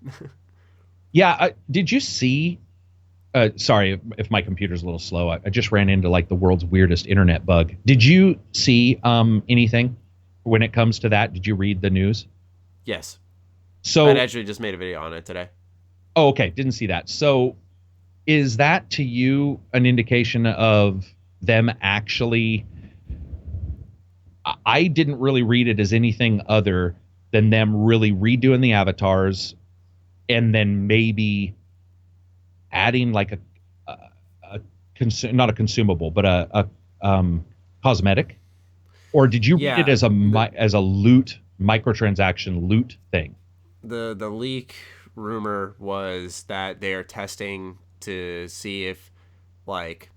Yeah. Did you see? Sorry if my computer's a little slow. I just ran into like the world's weirdest internet bug. Did you see anything when it comes to that? Did you read the news? Yes. So I'd actually just made a video on it today. Oh, okay. Didn't see that. So is that to you an indication of them actually? I didn't really read it as anything other than them really redoing the avatars and then maybe adding like not a consumable, but a cosmetic. Or did you read it as a loot microtransaction loot thing? The leak rumor was that they're testing to see if, like,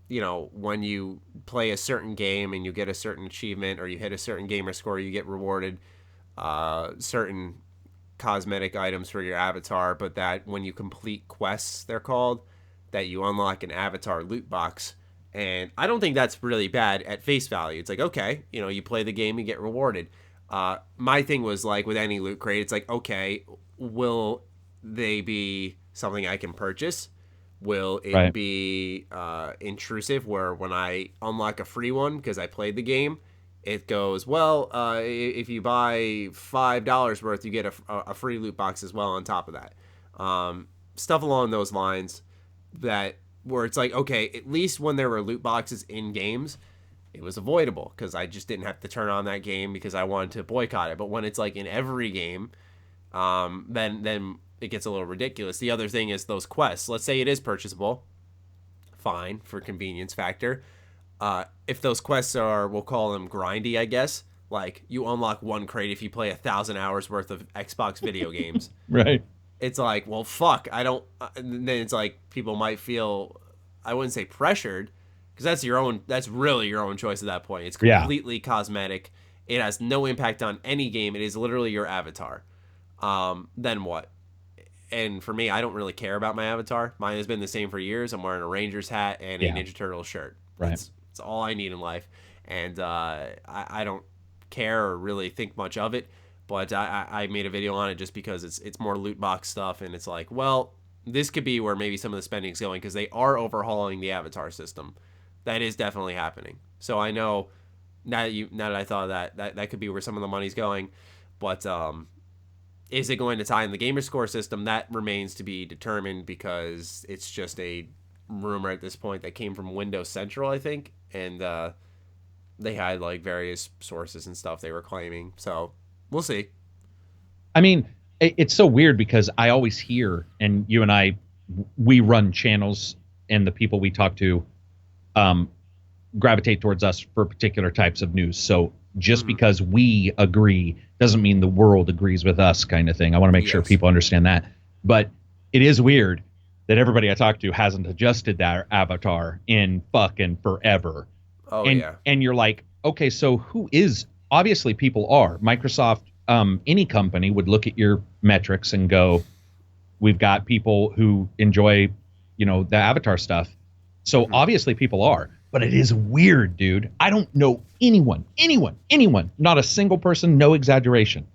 when you play a certain game and you get a certain achievement or you hit a certain gamer score, you get rewarded certain cosmetic items for your avatar, but that when you complete quests, they're called, that you unlock an avatar loot box. And I don't think that's really bad at face value. It's like, okay, you play the game, you get rewarded. My thing was like with any loot crate, it's like, okay, will they be something I can purchase? Will it be intrusive where when I unlock a free one because I played the game, it goes, well, if you buy $5 worth, you get a free loot box as well on top of that. Stuff along those lines that where it's like, okay, at least when there were loot boxes in games, it was avoidable because I just didn't have to turn on that game because I wanted to boycott it. But when it's like in every game, then it gets a little ridiculous. The other thing is those quests. Let's say it is purchasable. Fine, for convenience factor. If those quests are, we'll call them grindy, I guess. Like, you unlock one crate if you play 1,000 hours worth of Xbox video games. Right. It's like, well, fuck. I don't. And then it's like people might feel, I wouldn't say pressured, because that's really your own choice at that point. It's completely cosmetic. It has no impact on any game. It is literally your avatar. Then what? And for me, I don't really care about my avatar. Mine has been the same for years. I'm wearing a Rangers hat and a Ninja Turtle shirt. That's all I need in life. And I don't care or really think much of it. But I made a video on it just because it's more loot box stuff. And it's like, well, this could be where maybe some of the spending's going because they are overhauling the avatar system. That is definitely happening. So I know now that I thought of that could be where some of the money's going. But is it going to tie in the gamer score system? That remains to be determined because it's just a rumor at this point that came from Windows Central, I think. And they had like various sources and stuff they were claiming. So we'll see. I mean, it's so weird because I always hear, and you and I, we run channels and the people we talk to gravitate towards us for particular types of news. So just because we agree doesn't mean the world agrees with us, kind of thing. I want to make sure people understand that. But it is weird that everybody I talk to hasn't adjusted their avatar in fucking forever. Oh, And you're like, okay, so who is? Obviously, people are. Microsoft, any company would look at your metrics and go, we've got people who enjoy, the avatar stuff. So obviously people are. But it is weird, dude. I don't know anyone, not a single person, no exaggeration,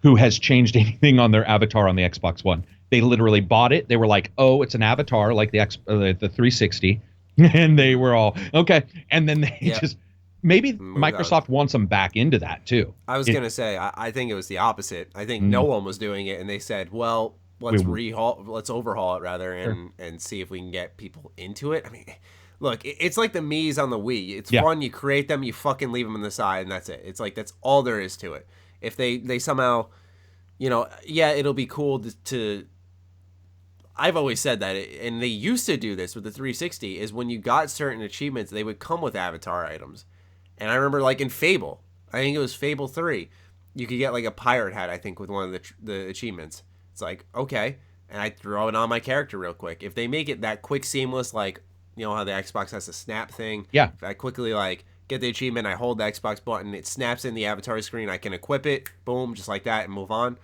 who has changed anything on their avatar on the Xbox One. They literally bought it. They were like, oh, it's an avatar like the 360. And they were all, okay. And then they just, maybe Microsoft wants them back into that too. I was going to say, I think it was the opposite. I think no one was doing it. And they said, well, let's overhaul it rather and see if we can get people into it. I mean, look, it's like the Mii's on the Wii. It's fun. You create them, you fucking leave them on the side, and that's it. It's like that's all there is to it. If they somehow, it'll be cool to I've always said that, and they used to do this with the 360, is when you got certain achievements, they would come with avatar items. And I remember, like, in Fable, I think it was Fable 3, you could get, like, a pirate hat, I think, with one of the achievements. It's like, okay, and I throw it on my character real quick. If they make it that quick, seamless, like, how the Xbox has a snap thing? Yeah. If I quickly, like, get the achievement, I hold the Xbox button, it snaps in the avatar screen, I can equip it, boom, just like that, and move on.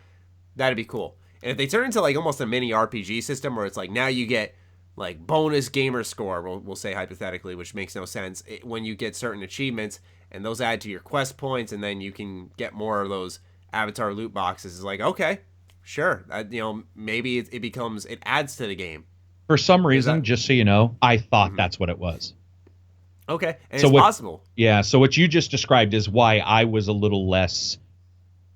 That'd be cool. And if they turn into, like, almost a mini RPG system where it's like, now you get, like, bonus gamer score, we'll say hypothetically, which makes no sense, when you get certain achievements, and those add to your quest points, and then you can get more of those avatar loot boxes, it's like, okay, Sure. Maybe it adds to the game. For some reason, just so you know, I thought that's what it was. Okay, and so it's possible. Yeah, so what you just described is why I was a little less,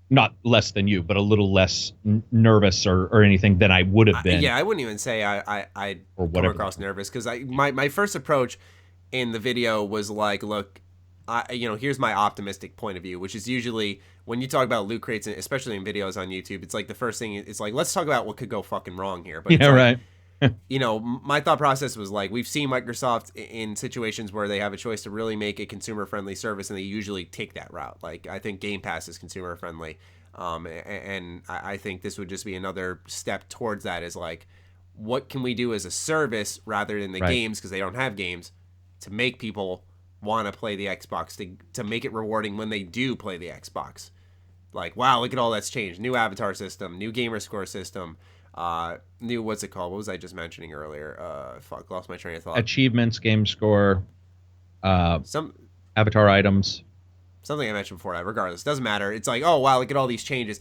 not less than you, but a little less nervous or anything than I would have been. Yeah, I wouldn't even say I'd come across nervous, because my first approach in the video was like, look, here's my optimistic point of view, which is usually when you talk about loot crates, especially in videos on YouTube, it's like the first thing, it's like, let's talk about what could go fucking wrong here. But yeah, right. My thought process was like, we've seen Microsoft in situations where they have a choice to really make a consumer-friendly service, and they usually take that route. Like, I think Game Pass is consumer-friendly, and I think this would just be another step towards that, is like, what can we do as a service rather than the games, because they don't have games, to make people want to play the Xbox, to make it rewarding when they do play the Xbox. Like, wow, look at all that's changed. New avatar system, new gamer score system, new, what's it called? What was I just mentioning earlier? Lost my train of thought. Achievements, game score, some avatar items. Something I mentioned before. Regardless, doesn't matter. It's like, oh wow, look at all these changes.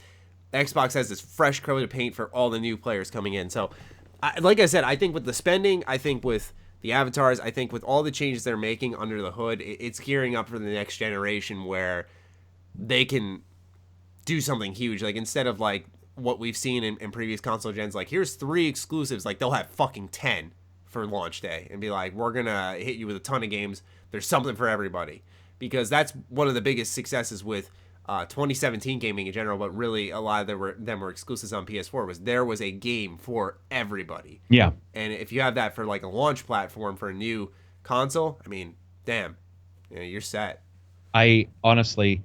Xbox has this fresh coat of paint for all the new players coming in. So, like I said, I think with the spending, I think with the avatars, I think with all the changes they're making under the hood, it's gearing up for the next generation where they can do something huge. Like, instead of like what we've seen in previous console gens, like, here's 3 exclusives, like they'll have fucking 10 for launch day and be like, we're gonna hit you with a ton of games. There's something for everybody, because that's one of the biggest successes with 2017 gaming in general, but really a lot of them were exclusives on PS4, was there was a game for everybody. Yeah. And if you have that for like a launch platform for a new console, I mean, damn, you're set. I honestly,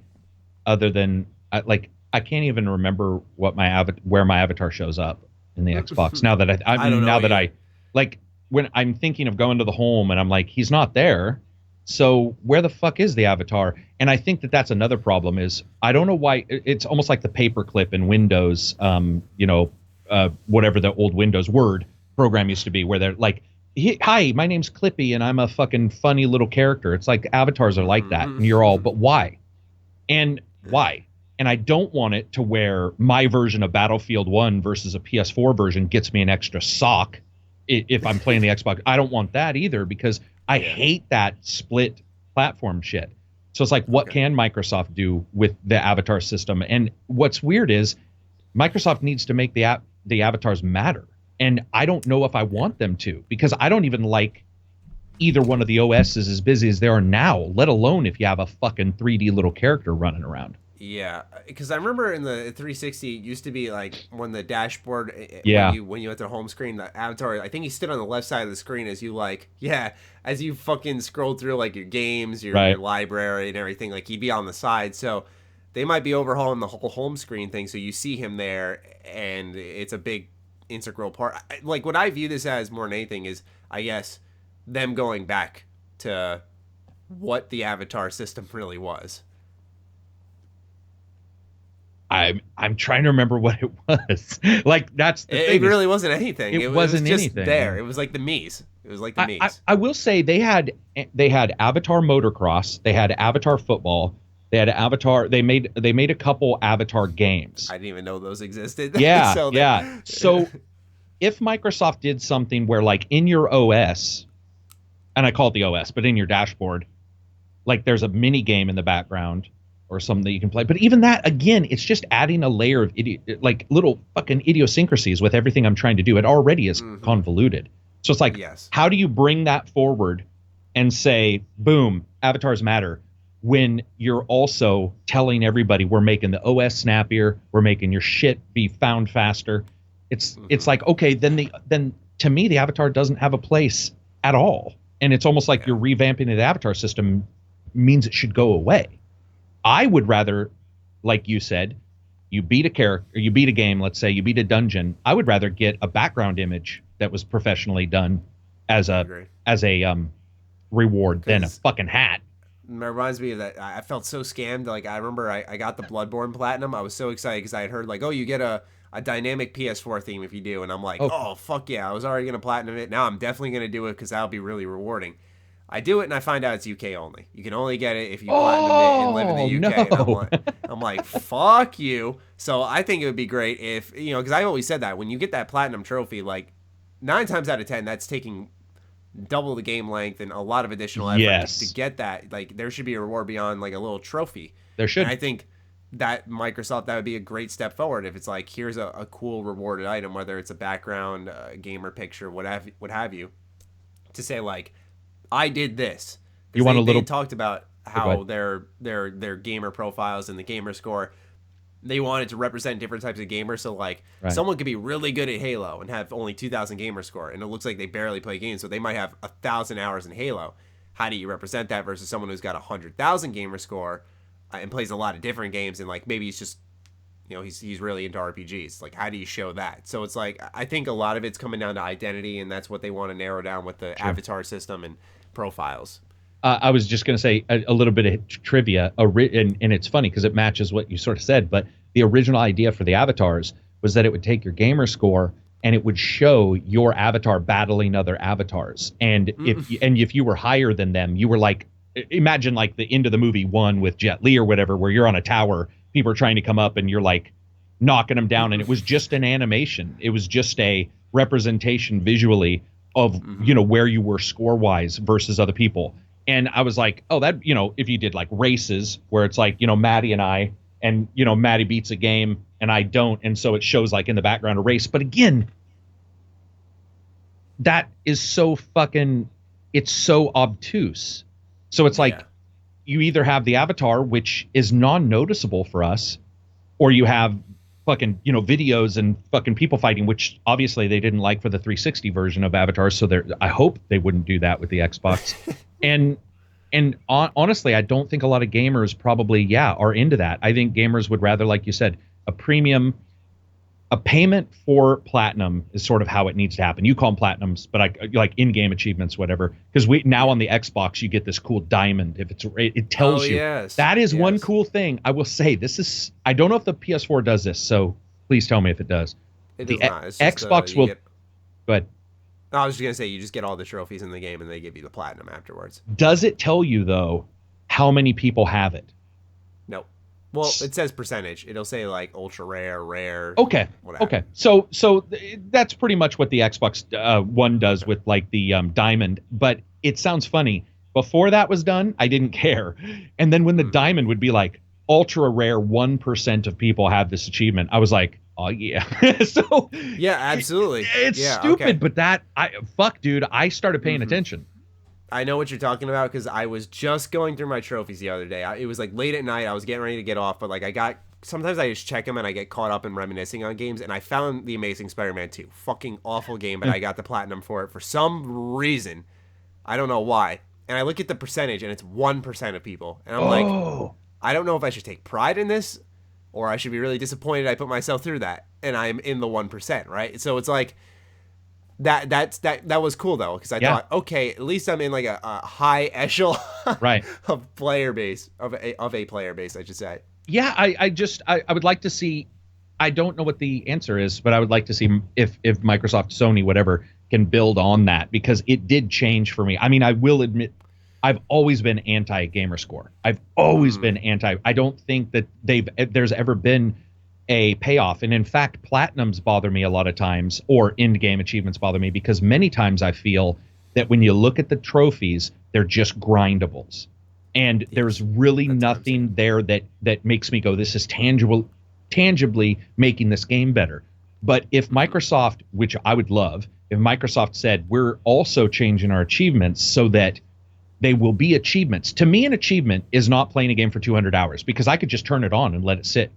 other than I can't even remember what where my avatar shows up in the Xbox now that I like, when I'm thinking of going to the home and I'm like, he's not there. So where the fuck is the avatar? And I think that's another problem, is I don't know why it's almost like the paperclip in Windows, whatever the old Windows Word program used to be, where they're like, hi, my name's Clippy and I'm a fucking funny little character. It's like avatars are like that, and you're all, but why? And why? And I don't want it to where my version of Battlefield 1 versus a PS4 version gets me an extra sock if I'm playing the Xbox. I don't want that either, because I hate that split platform shit. So it's like, what can Microsoft do with the avatar system? And what's weird is Microsoft needs to make the avatars matter. And I don't know if I want them to, because I don't even like either one of the OSs as busy as they are now, let alone if you have a fucking 3D little character running around. Yeah, because I remember in the 360, it used to be like when the dashboard, when you went to the home screen, the avatar, I think he stood on the left side of the screen as you fucking scrolled through like your games, your library and everything, like he'd be on the side. So they might be overhauling the whole home screen thing, so you see him there, and it's a big integral part. Like, what I view this as more than anything is, I guess, them going back to what the avatar system really was. I'm trying to remember what it was. Like, that's the thing. It really wasn't anything. It wasn't just anything. There. It was like the Mii's. It was like the Mii's. I will say they had Avatar Motocross. They had Avatar Football. They had Avatar. They made a couple Avatar games. I didn't even know those existed. Yeah, So if Microsoft did something where, like, in your OS, and I call it the OS, but in your dashboard, like, there's a mini game in the background or something that you can play. But even that, again, it's just adding a layer of little fucking idiosyncrasies with everything I'm trying to do. It already is convoluted. So it's like, how do you bring that forward and say, boom, avatars matter, when you're also telling everybody we're making the OS snappier, we're making your shit be found faster. It's like, okay, then to me the avatar doesn't have a place at all. And it's almost like you're revamping the avatar system means it should go away. I would rather, like you said, you beat a character, or you beat a game, let's say you beat a dungeon, I would rather get a background image that was professionally done as a reward than a fucking hat. It reminds me of that. I felt so scammed. Like, I remember I got the Bloodborne Platinum. I was so excited because I had heard, like, oh, you get a dynamic PS4 theme if you do. And I'm like, oh fuck yeah, I was already going to Platinum it. Now I'm definitely going to do it because that'll be really rewarding. I do it and I find out it's UK only. You can only get it if you platinum it and live in the UK. No. And I'm like, fuck you. So I think it would be great if, because I always said that when you get that platinum trophy, like 9 times out of 10, that's taking double the game length and a lot of additional effort to get that. Like there should be a reward beyond like a little trophy. There should. And I think that Microsoft, that would be a great step forward if it's like, here's a cool rewarded item, whether it's a background, gamer picture, what have you, to say like, I did this. You want they talked about how their gamer profiles and the gamer score, they wanted to represent different types of gamers. So like someone could be really good at Halo and have only 2,000 gamer score, and it looks like they barely play games, so they might have 1,000 hours in Halo. How do you represent that versus someone who's got 100,000 gamer score and plays a lot of different games, and like maybe he's just he's really into RPGs. Like how do you show that? So it's like I think a lot of it's coming down to identity, and that's what they want to narrow down with the avatar system and profiles. I was just going to say a little bit of trivia, and it's funny because it matches what you sort of said, but the original idea for the avatars was that it would take your gamer score and it would show your avatar battling other avatars. And if you were higher than them, you were like, imagine like the end of the movie 1 with Jet Li or whatever, where you're on a tower, people are trying to come up and you're like knocking them down. And it was just an animation. It was just a representation visually of, where you were score wise versus other people. And I was like, oh, that, if you did like races where it's like, Maddie and I, and, Maddie beats a game and I don't. And so it shows like in the background a race. But again, that is so it's so obtuse. So it's like you either have the avatar, which is non-noticeable for us, or you have fucking, videos and fucking people fighting, which obviously they didn't like for the 360 version of Avatar. So I hope they wouldn't do that with the Xbox. and honestly, I don't think a lot of gamers probably, are into that. I think gamers would rather, like you said, a payment for platinum is sort of how it needs to happen. You call them platinums, but like in-game achievements, whatever. Because now on the Xbox, you get this cool diamond. If it tells you that is one cool thing. I will say I don't know if the PS4 does this, so please tell me if it does. It does not. It's just, Xbox will. But I was just gonna say you just get all the trophies in the game and they give you the platinum afterwards. Does it tell you though how many people have it? No. Well, it says percentage. It'll say like ultra rare. Okay. Whatever. Okay. So that's pretty much what the Xbox One does with like the diamond. But it sounds funny. Before that was done, I didn't care. And then when the diamond would be like ultra rare, 1% of people have this achievement, I was like, oh yeah. So yeah, absolutely. It's stupid, but dude, I started paying attention. I know what you're talking about because I was just going through my trophies the other day. It was like late at night. I was getting ready to get off, but like sometimes I just check them and I get caught up in reminiscing on games. And I found The Amazing Spider-Man 2. Fucking awful game, but I got the platinum for it for some reason. I don't know why. And I look at the percentage and it's 1% of people. And I'm like, I don't know if I should take pride in this or I should be really disappointed I put myself through that. And I'm in the 1%, right? So it's like, that was cool though, because I thought, okay, at least I'm in like a high echelon of player base of a player base, I should say. Yeah, I would like to see. I don't know what the answer is, but I would like to see if Microsoft, Sony, whatever, can build on that, because it did change for me. I mean, I will admit, I've always been anti-gamer score. I've always been anti. I don't think that there's ever been a payoff. And in fact, platinums bother me a lot of times, or end-game achievements bother me, because many times I feel that when you look at the trophies, they're just grindables. And there's really nothing there that makes me go, this is tangibly making this game better. But if Microsoft, which I would love, if Microsoft said, we're also changing our achievements so that they will be achievements. To me, an achievement is not playing a game for 200 hours, because I could just turn it on and let it sit.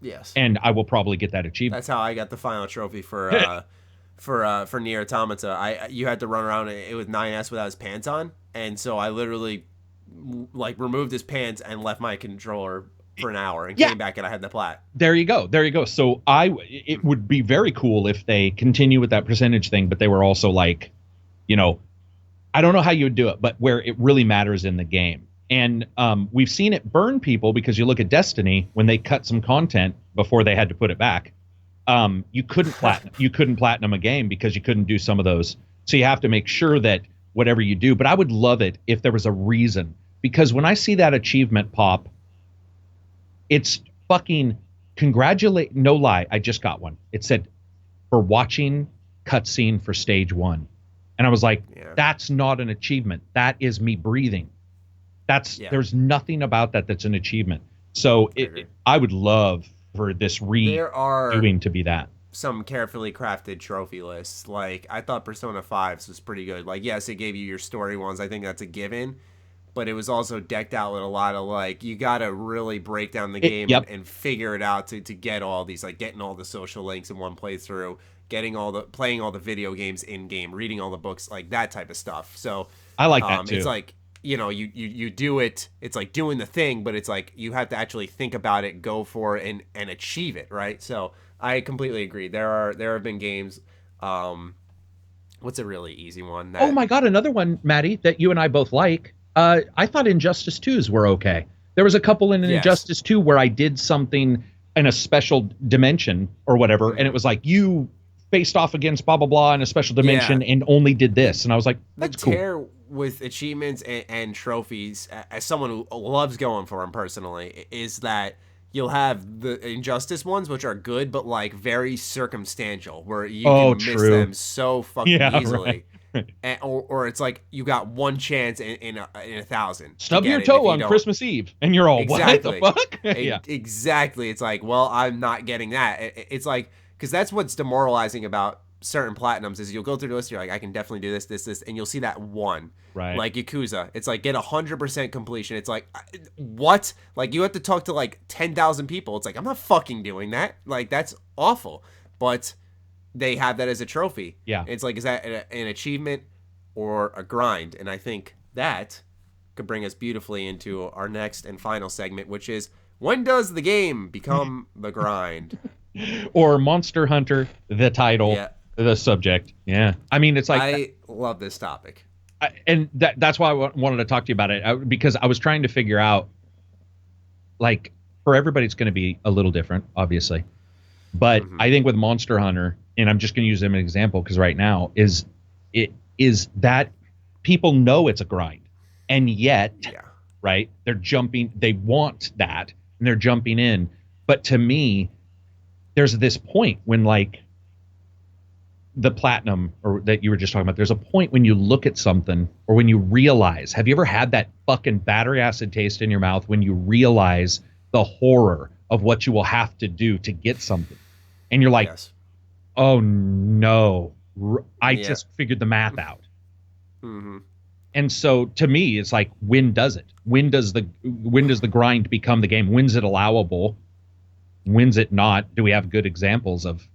Yes. And I will probably get that achievement. That's how I got the final trophy for Nier Automata. You had to run around with 9S without his pants on, and so I literally like removed his pants and left my controller for an hour and came back and I had the plat. There you go. So it would be very cool if they continue with that percentage thing, but they were also like, I don't know how you would do it, but where it really matters in the game. And we've seen it burn people, because you look at Destiny, when they cut some content before they had to put it back, you couldn't platinum a game because you couldn't do some of those. So you have to make sure that whatever you do. But I would love it if there was a reason, because when I see that achievement pop, it's fucking congratulate. No lie, I just got one. It said for watching cutscene for stage 1, and I was like, that's not an achievement. That is me breathing. There's nothing about that that's an achievement. So I would love for this doing to be that. Some carefully crafted trophy lists. Like, I thought Persona 5's was pretty good. Like, yes, it gave you your story ones. I think that's a given. But it was also decked out with a lot of, like, you got to really break down the game and figure it out to get all these, like, getting all the social links in one playthrough, playing all the video games in-game, reading all the books, like, that type of stuff. So I like that, too. It's like, you know, you do it. It's like doing the thing, but it's like you have to actually think about it, go for it, and achieve it, right? So I completely agree. There have been games. What's a really easy one? Oh my God, another one, Maddie, that you and I both like. I thought Injustice 2s were okay. There was a couple in Injustice 2 where I did something in a special dimension or whatever, and it was like you faced off against blah blah blah in a special dimension and only did this, and I was like, that's cool. The tear with achievements and trophies, as someone who loves going for them personally, is that you'll have the Injustice ones, which are good, but like very circumstantial, where you can miss them so fucking easily. Right. Or it's like you got one chance in 1,000. Stub your toe on Christmas Eve, and you're all, what the fuck? Exactly. It's like, well, I'm not getting that. It's like, because that's what's demoralizing about certain platinums is you'll go through the list, you're like, I can definitely do this, and you'll see that one. Right. Like Yakuza. It's like, get 100% completion. It's like, what? Like, you have to talk to like 10,000 people. It's like, I'm not fucking doing that. Like, that's awful. But they have that as a trophy. Yeah. It's like, is that an achievement or a grind? And I think that could bring us beautifully into our next and final segment, which is, when does the game become the grind? Or Monster Hunter, the title, the subject. Yeah. I mean, it's like, I love this topic. And that's why I wanted to talk to you about it, because I was trying to figure out, like, for everybody, it's going to be a little different, obviously. But I think with Monster Hunter, and I'm just going to use them as an example, because right now is that people know it's a grind, and yet, right, they're jumping, they want that, and they're jumping in. But to me, there's this point when, like, the platinum, or that you were just talking about, there's a point when you look at something, or when you realize, have you ever had that fucking battery acid taste in your mouth when you realize the horror of what you will have to do to get something? And you're like, oh no, I just figured the math out. And so to me, it's like, when does it? When does the grind become the game? When's it allowable? When's it not? Do we have good examples of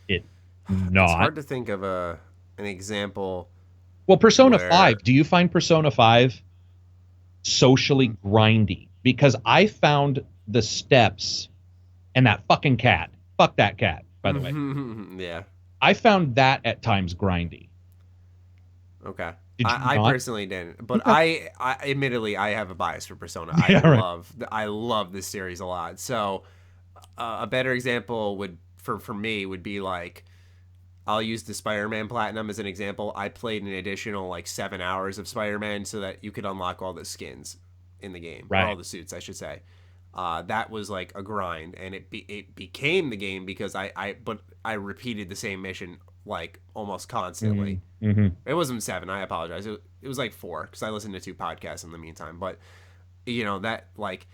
it not? It's hard to think of an example. Well, Persona 5. Do you find Persona 5 socially grindy? Because I found the steps and that fucking cat. Fuck that cat, by the way. Yeah. I found that at times grindy. Okay. I personally didn't, but I admittedly, I have a bias for Persona. I love this series a lot. So a better example for me would be like, I'll use the Spider-Man Platinum as an example. I played an additional like 7 hours of Spider-Man so that you could unlock all the skins in the game, or all the suits, I should say. That was like a grind, and it became the game because I repeated the same mission like almost constantly. It wasn't 7. I apologize. It was like 4 because I listened to 2 podcasts in the meantime. But you know, that like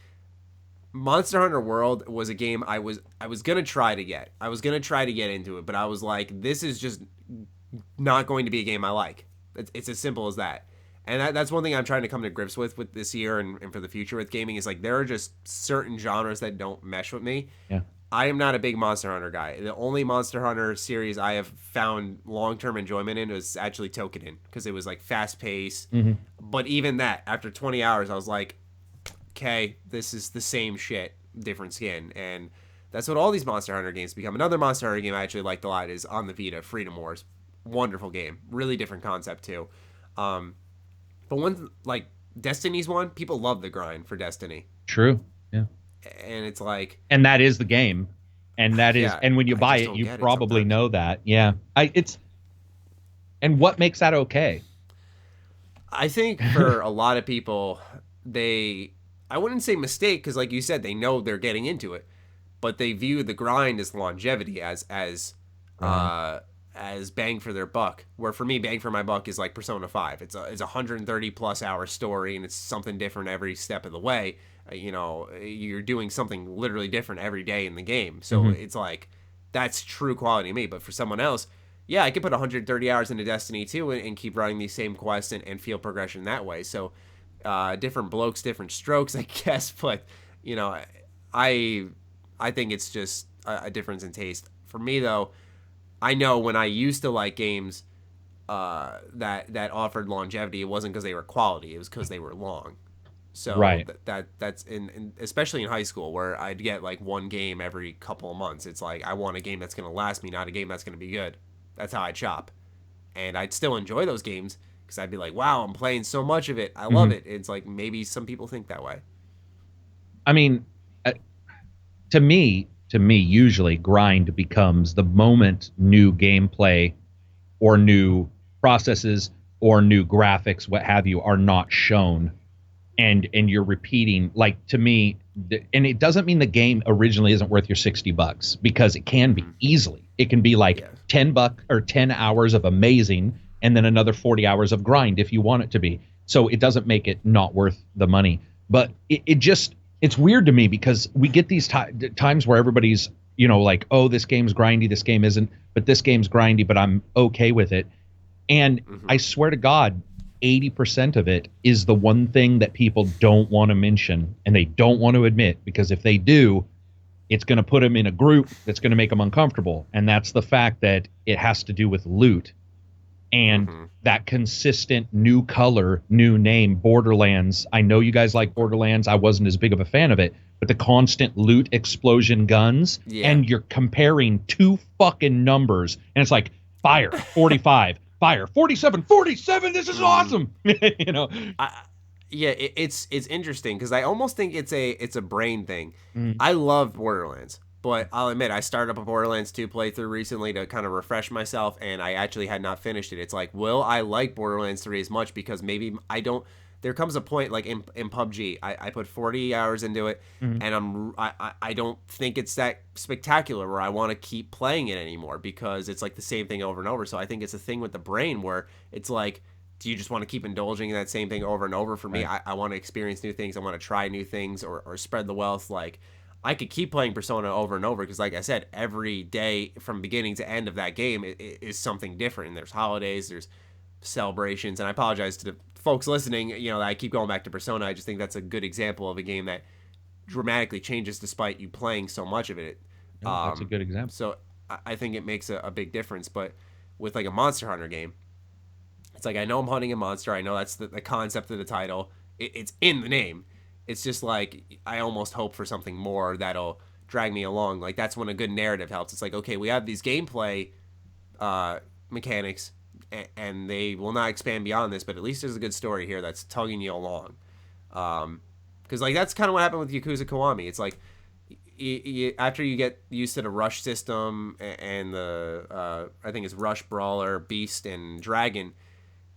Monster Hunter World was a game I was gonna try to get. I was gonna try to get into it, but I was like, this is just not going to be a game I like. It's as simple as that. And that's one thing I'm trying to come to grips with this year and for the future with gaming, is like, there are just certain genres that don't mesh with me. Yeah. I am not a big Monster Hunter guy. The only Monster Hunter series I have found long-term enjoyment in was actually Toukiden, because it was like fast-paced. But even that, after 20 hours, I was like, okay, this is the same shit, different skin. And that's what all these Monster Hunter games become. Another Monster Hunter game I actually liked a lot is on the Vita, Freedom Wars. Wonderful game. Really different concept, too. But one, like, Destiny's one, people love the grind for Destiny. True, yeah. And it's like... And that is the game. And that is... and when you buy it, you probably know that. Yeah. And what makes that okay? I think for a lot of people, I wouldn't say mistake, because like you said, they know they're getting into it, but they view the grind as longevity, as bang for their buck. Where for me, bang for my buck is like Persona 5. It's a 130 plus hour story, and it's something different every step of the way. You're doing something literally different every day in the game. So it's like, that's true quality to me. But for someone else, yeah, I could put 130 hours into Destiny 2 and keep running these same quests and feel progression that way. So different blokes, different strokes, I guess. But, I think it's just a difference in taste. For me, though, I know when I used to like games that offered longevity, it wasn't because they were quality. It was because they were long. So right. that's in especially in high school, where I'd get like one game every couple of months. It's like, I want a game that's going to last me, not a game that's going to be good. That's how I'd shop. And I'd still enjoy those games because I'd be like, wow, I'm playing so much of it. I love it. It's like, maybe some people think that way. I mean, to me, usually grind becomes the moment new gameplay or new processes or new graphics, what have you, are not shown. And you're repeating, like, to me, and it doesn't mean the game originally isn't worth your $60, because it can be easily. It can be like $10 or 10 hours of amazing, and then another 40 hours of grind if you want it to be. So it doesn't make it not worth the money. But it's weird to me, because we get these times where everybody's, like, oh, this game's grindy, this game isn't, but this game's grindy, but I'm okay with it. And I swear to God, 80% of it is the one thing that people don't want to mention and they don't want to admit, because if they do, it's going to put them in a group that's going to make them uncomfortable. And that's the fact that it has to do with loot and that consistent new color, new name, Borderlands. I know you guys like Borderlands. I wasn't as big of a fan of it, but the constant loot, explosion, guns, and you're comparing two fucking numbers, and it's like fire 45. Fire 47. This is awesome. It's interesting, because I almost think it's a brain thing. I love Borderlands, but I'll admit, I started up a Borderlands 2 playthrough recently to kind of refresh myself, and I actually had not finished it. It's like, will I like Borderlands 3 as much? Because maybe I don't. There comes a point, like in PUBG, I put 40 hours into it, and I don't think it's that spectacular where I want to keep playing it anymore, because it's like the same thing over and over. So I think it's a thing with the brain where it's like, do you just want to keep indulging in that same thing over and over? For me, I want to experience new things. I want to try new things, or spread the wealth. Like, I could keep playing Persona over and over, because like I said, every day from beginning to end of that game is something different. And there's holidays, there's celebrations. And I apologize to the folks listening, that I keep going back to Persona. I just think that's a good example of a game that dramatically changes despite you playing so much of it. That's a good example. So I think it makes a big difference. But with like a Monster Hunter game, it's like, I know I'm hunting a monster. I know that's the concept of the title. It's in the name. It's just like, I almost hope for something more that'll drag me along. Like, that's when a good narrative helps. It's like, okay, we have these gameplay mechanics, and they will not expand beyond this, but at least there's a good story here that's tugging you along. Because like, that's kind of what happened with Yakuza Kiwami. It's like, after you get used to the rush system and the I think it's Rush, Brawler, Beast, and Dragon,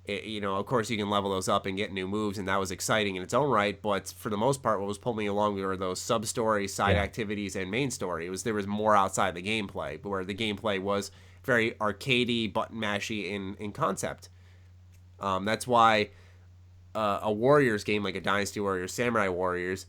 of course you can level those up and get new moves, and that was exciting in its own right. But for the most part, what was pulling me along were those sub stories, side activities, and main story. There was more outside the gameplay, but where the gameplay was very arcadey, button mashy in concept. That's why a Warriors game, like a Dynasty Warriors, Samurai Warriors,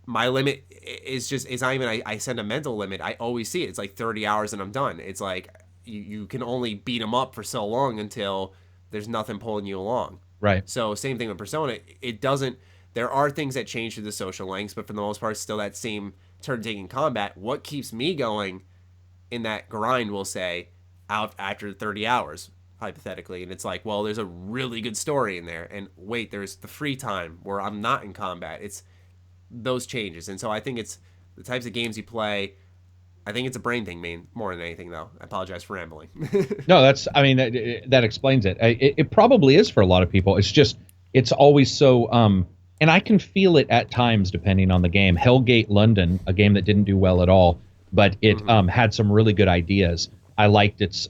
my limit is not even I send a mental limit. I always see it. It's like 30 hours and I'm done. It's like you can only beat them up for so long until there's nothing pulling you along. Right. So same thing with Persona. It doesn't. There are things that change through the social links, but for the most part, still that same turn-taking combat. What keeps me going in that grind, we'll say, out after 30 hours, hypothetically, and it's like, well, there's a really good story in there, and wait, there's the free time where I'm not in combat. It's those changes. And so I think it's the types of games you play. I think it's a brain thing, more than anything, though. I apologize for rambling. No, that explains it. It probably is for a lot of people. It's just, it's always so, and I can feel it at times depending on the game. Hellgate London, a game that didn't do well at all, but it had some really good ideas. I liked its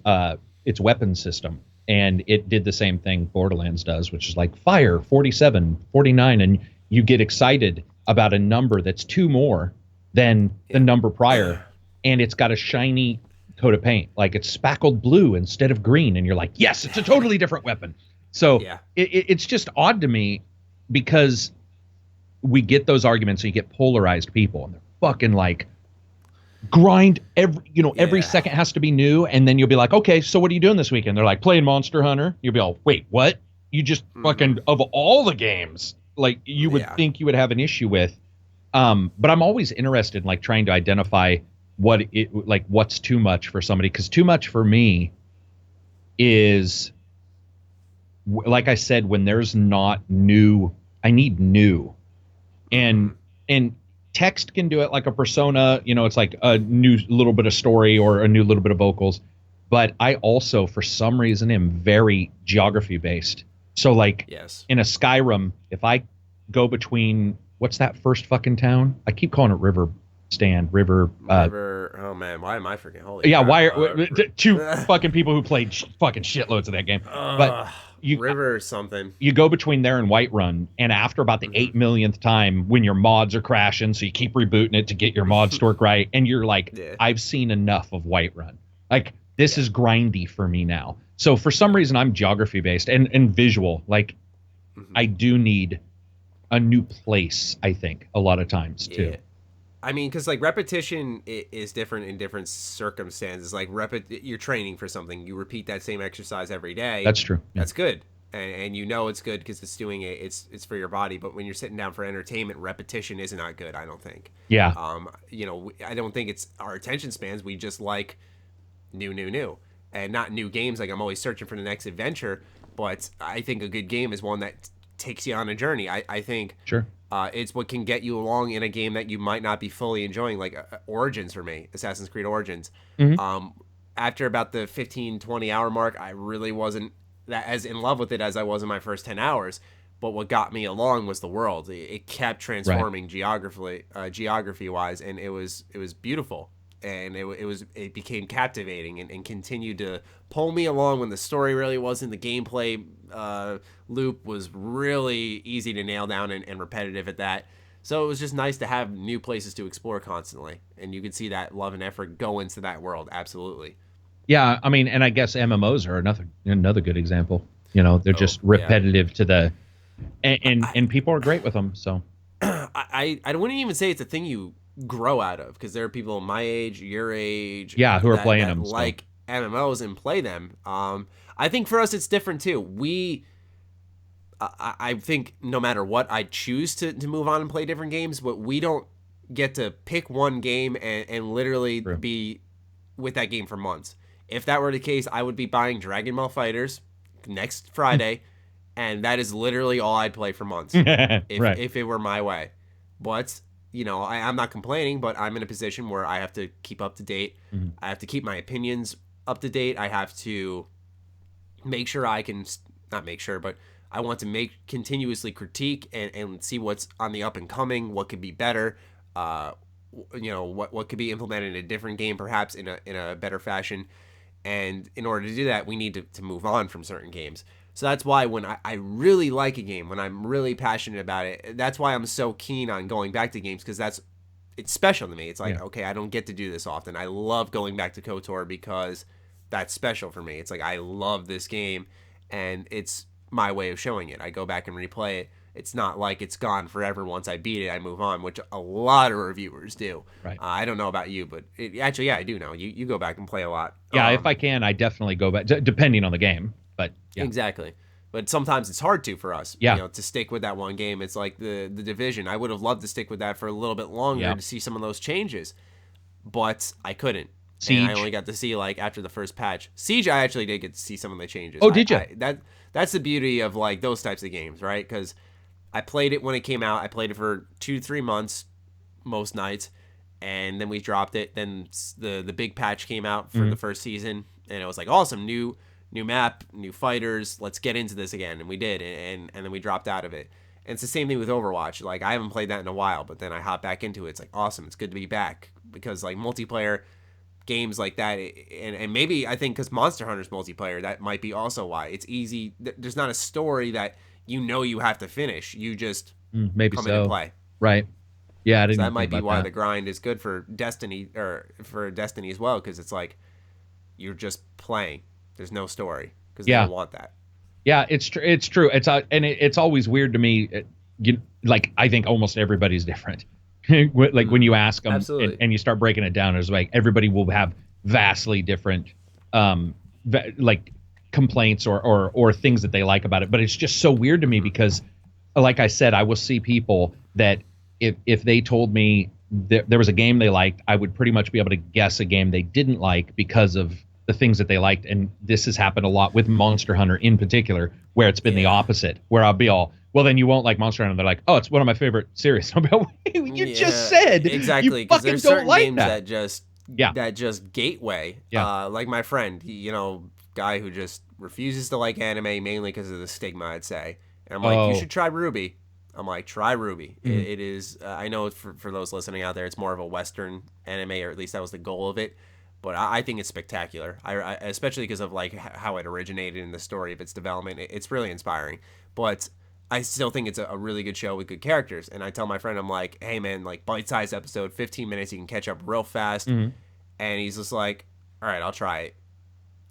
weapon system. and it did the same thing Borderlands does, which is like fire 47, 49, and you get excited about a number that's 2 more than the number prior, and it's got a shiny coat of paint, like it's spackled blue instead of green, and you're like, yes, it's a totally different weapon. So it's just odd to me because we get those arguments and you get polarized people, and they're fucking like, grind every second has to be new, and then you'll be like, okay, so what are you doing this weekend? They're like, playing Monster Hunter. You'll be all, wait, what? You just fucking, of all the games, like you would think you would have an issue with. But I'm always interested in like trying to identify what's too much for somebody, because too much for me is, like I said, when there's not new, I need new, and text can do it, like a Persona, it's like a new little bit of story or a new little bit of vocals. But I also, for some reason, am very geography based. So like in a Skyrim, if I go between, what's that first fucking town? I keep calling it River. Oh man, why am I forgetting? Holy crap. Why are two fucking people who played fucking shitloads of that game? But River something. You go between there and Whiterun, and after about the 8 millionth time, when your mods are crashing, so you keep rebooting it to get your mods to work right, and you're like, I've seen enough of Whiterun. Like, this is grindy for me now. So for some reason, I'm geography based and visual. Like, I do need a new place, I think, a lot of times too. I mean, because like repetition is different in different circumstances. Like you're training for something, you repeat that same exercise every day. That's true. That's good, and it's good because it's doing it. It's for your body. But when you're sitting down for entertainment, repetition is not good. I don't think. Yeah. I don't think it's our attention spans. We just like new, and not new games. Like I'm always searching for the next adventure. But I think a good game is one that takes you on a journey. I think. Sure. It's what can get you along in a game that you might not be fully enjoying, like Origins for me, Assassin's Creed Origins. After about the 15, 20 hour mark, I really wasn't that as in love with it as I was in my first 10 hours. But what got me along was the world. It kept transforming geography wise, and it was beautiful. And it became captivating and continued to pull me along when the story really wasn't. The gameplay loop was really easy to nail down and repetitive at that. So it was just nice to have new places to explore constantly. And you could see that love and effort go into that world. Absolutely. Yeah, I mean, and I guess MMOs are another good example. They're just repetitive to the, and people are great with them. So I wouldn't even say it's a thing you grow out of, because there are people my age, your age, who are playing them, like MMOs and play them. I think for us it's different too. I think no matter what, I choose to move on and play different games, but we don't get to pick one game and literally be with that game for months. If that were the case, I would be buying Dragon Ball FighterZ next Friday, and that is literally all I'd play for months if it were my way. But I'm not complaining, but I'm in a position where I have to keep up to date. I have to keep my opinions up to date. I have to make sure but I want to continuously critique and see what's on the up and coming, what could be better, what could be implemented in a different game, perhaps in a better fashion. And in order to do that, we need to move on from certain games. So that's why when I really like a game, when I'm really passionate about it, that's why I'm so keen on going back to games, because it's special to me. It's like, okay, I don't get to do this often. I love going back to KOTOR because that's special for me. It's like, I love this game, and it's my way of showing it. I go back and replay it. It's not like it's gone forever. Once I beat it, I move on, which a lot of reviewers do. Right. I don't know about you, but actually, I do know. You go back and play a lot. Yeah, if I can, I definitely go back, depending on the game. But yeah. Exactly. But sometimes it's hard to for us, to stick with that one game. It's like the Division. I would have loved to stick with that for a little bit longer to see some of those changes, but I couldn't. Siege. And I only got to see like after the first patch. Siege, I actually did get to see some of the changes. Oh, did you? That's the beauty of like those types of games, right? Because I played it when it came out. I played it for 2 to 3 months most nights, and then we dropped it. Then the big patch came out for the first season, and it was like awesome, new map, new fighters, let's get into this again. And we did, and then we dropped out of it. And it's the same thing with Overwatch. Like, I haven't played that in a while, but then I hop back into it. It's like, awesome, it's good to be back. Because, like, multiplayer games like that, and maybe I think because Monster Hunter's multiplayer, that might be also why it's easy. There's not a story that you have to finish. You just maybe come in and play. Right. Yeah, I didn't. So that might be why that. the grind is good for Destiny as well, because it's like you're just playing. There's no story because they don't want that. Yeah, it's true. It's true. It's always weird to me. Like I think almost everybody's different. Like when you ask them and you start breaking it down, it's like everybody will have vastly different like complaints or things that they like about it. But it's just so weird to me because, like I said, I will see people that if they told me there was a game they liked, I would pretty much be able to guess a game they didn't like because of the things that they liked. And this has happened a lot with Monster Hunter in particular, where it's been the opposite, where I'll be all, well, then you won't like Monster Hunter. They're like, oh, it's one of my favorite series. I'll be like, you just said exactly, because there's certain games that just gateway. Like my friend, guy who just refuses to like anime mainly because of the stigma, I'd say. And I'm like, you should try Ruby. I'm like, try Ruby. It is, I know for those listening out there, it's more of a Western anime, or at least that was the goal of it. But I think it's spectacular. I especially because of like how it originated in the story of its development. It's really inspiring. But I still think it's a really good show with good characters. And I tell my friend, I'm like, hey man, like bite-sized episode, 15 minutes, you can catch up real fast. And he's just like, all right, I'll try it.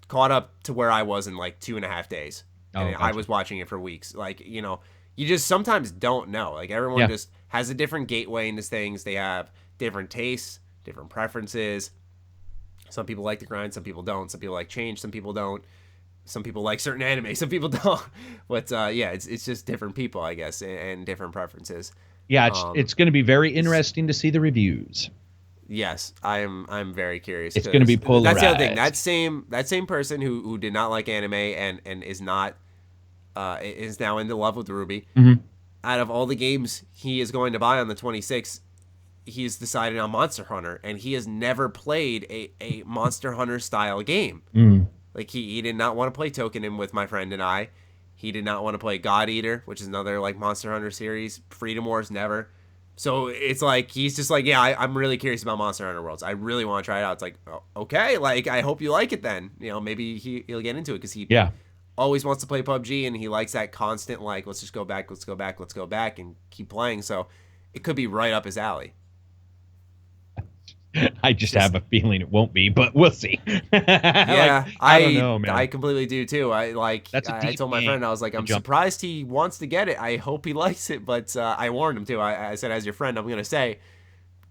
Caught up to where I was in like 2.5 days. And I was watching it for weeks. Like, you just sometimes don't know. Like everyone just has a different gateway into things. They have different tastes, different preferences. Some people like the grind, some people don't. Some people like change, some people don't. Some people like certain anime, some people don't. But it's just different people, I guess, and different preferences. Yeah, it's going to be very interesting to see the reviews. Yes, I'm very curious. It's going to be polarized. That's the other thing. That same person who did not like anime and is not is now into love with Ruby. Out of all the games he is going to buy on the 26th, he's decided on Monster Hunter, and he has never played a Monster Hunter style game. Like he did not want to play Tokenin with my friend and I. He did not want to play God Eater, which is another like Monster Hunter series. Freedom Wars, never. So it's like he's just like, yeah, I'm really curious about Monster Hunter Worlds. I really want to try it out. It's like, okay, like I hope you like it then. Maybe he'll get into it because he always wants to play PUBG and he likes that constant like, let's just go back, and keep playing. So it could be right up his alley. I just have a feeling it won't be, but we'll see. Yeah, I don't know, man. I completely do too. I told my friend, I was like, I'm surprised he wants to get it. I hope he likes it, but I warned him too. I said, as your friend, I'm gonna say,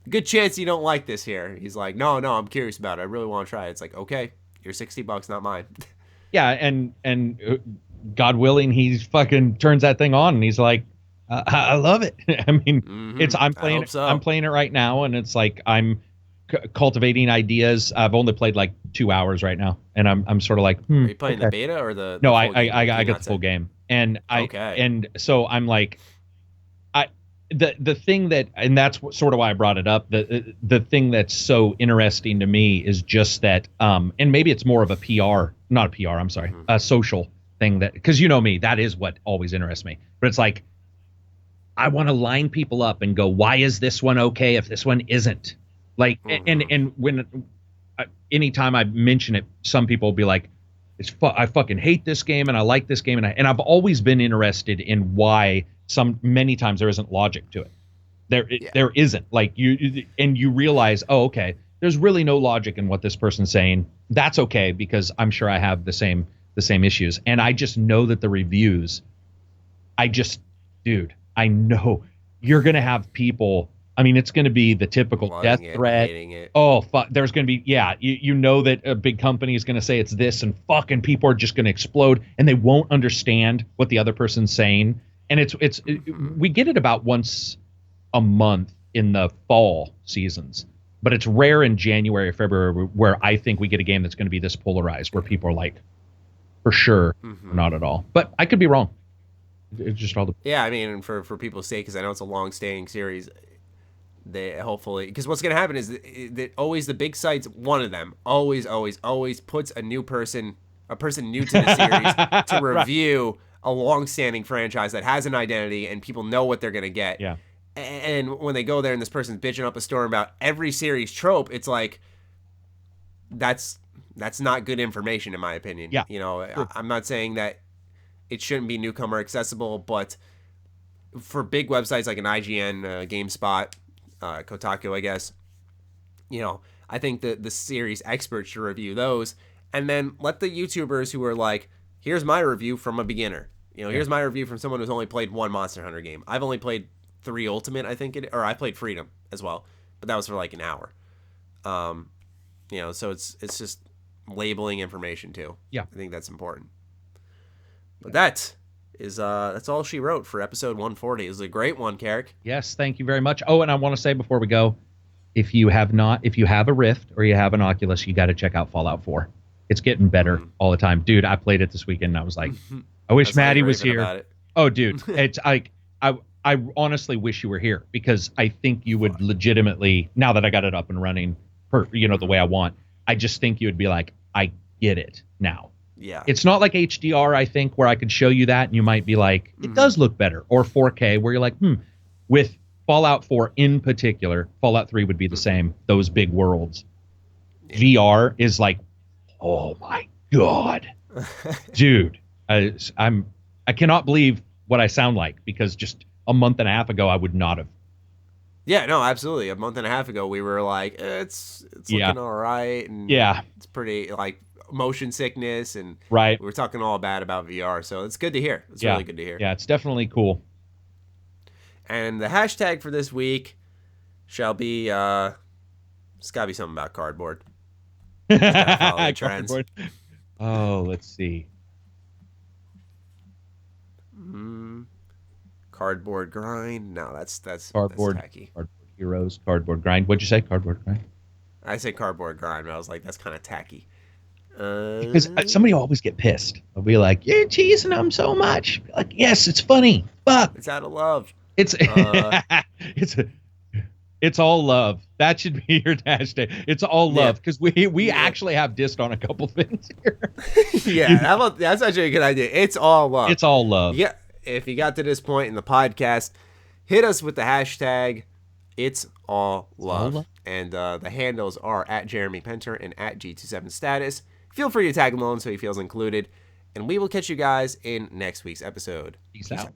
good chance you don't like this here. He's like, no, I'm curious about it. I really want to try it. It's like, okay, you're $60, not mine. Yeah, and God willing, he fucking turns that thing on, and he's like, I love it. I mean, I'm playing it right now, and it's like I'm cultivating ideas. I've only played like 2 hours right now, and I'm sort of like, Are you playing the beta or the no? Full game? I got the full game, and and so I'm like, the thing that, and that's sort of why I brought it up. The thing that's so interesting to me is just that, and maybe it's more of a a social thing, that because me, that is what always interests me. But it's like, I want to line people up and go, why is this one okay if this one isn't? Like, and when anytime I mention it, some people will be like, I fucking hate this game and I like this game, and I've always been interested in why many times there isn't logic to it. There isn't, like you realize, oh, okay, there's really no logic in what this person's saying. That's okay, because I'm sure I have the same issues, and I just know that the reviews, dude, I know you're gonna have people. I mean, it's going to be the typical death threat. Oh, fuck. There's going to be, you know that a big company is going to say it's this, and fucking people are just going to explode, and they won't understand what the other person's saying. And we get it about once a month in the fall seasons, but it's rare in January or February where I think we get a game that's going to be this polarized, where people are like, for sure, or not at all. But I could be wrong. It's just all the... Yeah, I mean, for people's sake, because I know it's a long-staying series, they hopefully, because what's going to happen is that always the big sites, one of them always puts a person new to the series to review a long-standing franchise that has an identity and people know what they're going to get. Yeah. And when they go there and this person's bitching up a storm about every series trope, it's like, that's not good information in my opinion. Yeah. You know, Sure. I'm not saying that it shouldn't be newcomer accessible, but for big websites like an IGN, GameSpot, Kotaku, I guess, you know, I think the series experts should review those, and then let the YouTubers who are like, here's my review from a beginner. You know, here's my review from someone who's only played one Monster Hunter game. I've only played 3 Ultimate, I think or I played Freedom as well, but that was for like an hour. You know, so it's just labeling information too. Yeah, I think that's important. But that's all she wrote for episode 140. It was a great one, Karak. Yes, thank you very much. Oh, and I want to say before we go, if you have a Rift or you have an Oculus, you got to check out Fallout 4. It's getting better all the time, dude. I played it this weekend and I was like, I wish Maddie was here. Oh, dude, it's like I honestly wish you were here, because I think you would legitimately, now that I got it up and running, the way I want, I just think you would be like, I get it now. Yeah. It's not like HDR, I think, where I could show you that and you might be like, it does look better, or 4K, where you're like, with Fallout 4 in particular, Fallout 3 would be the same, those big worlds. Yeah. VR is like, oh my God, dude, I cannot believe what I sound like, because just a month and a half ago, I would not have. Yeah, no, absolutely. A month and a half ago, we were like, it's looking all right. And it's pretty, like, motion sickness. And we were talking all bad about VR. So it's good to hear. It's really good to hear. Yeah, it's definitely cool. And the hashtag for this week shall be, it's got to be something about cardboard. Follow the trends. Cardboard. Oh, let's see. Cardboard grind. No, that's cardboard. That's tacky. Cardboard heroes. Cardboard grind. What'd you say? Cardboard grind. I say cardboard grind, but I was like, that's kind of tacky. Because somebody will always get pissed. They'll be like, "You're teasing them so much." Like, yes, it's funny. Fuck. It's out of love. It's it's all love. That should be your hashtag. It's all love, because we actually have dissed on a couple things here. Yeah, that's actually a good idea. It's all love. It's all love. Yeah. If you got to this point in the podcast, hit us with the hashtag It's All Love. And the handles are at Jeremy Penter and at G27Status. Feel free to tag him along so he feels included. And we will catch you guys in next week's episode. Peace out.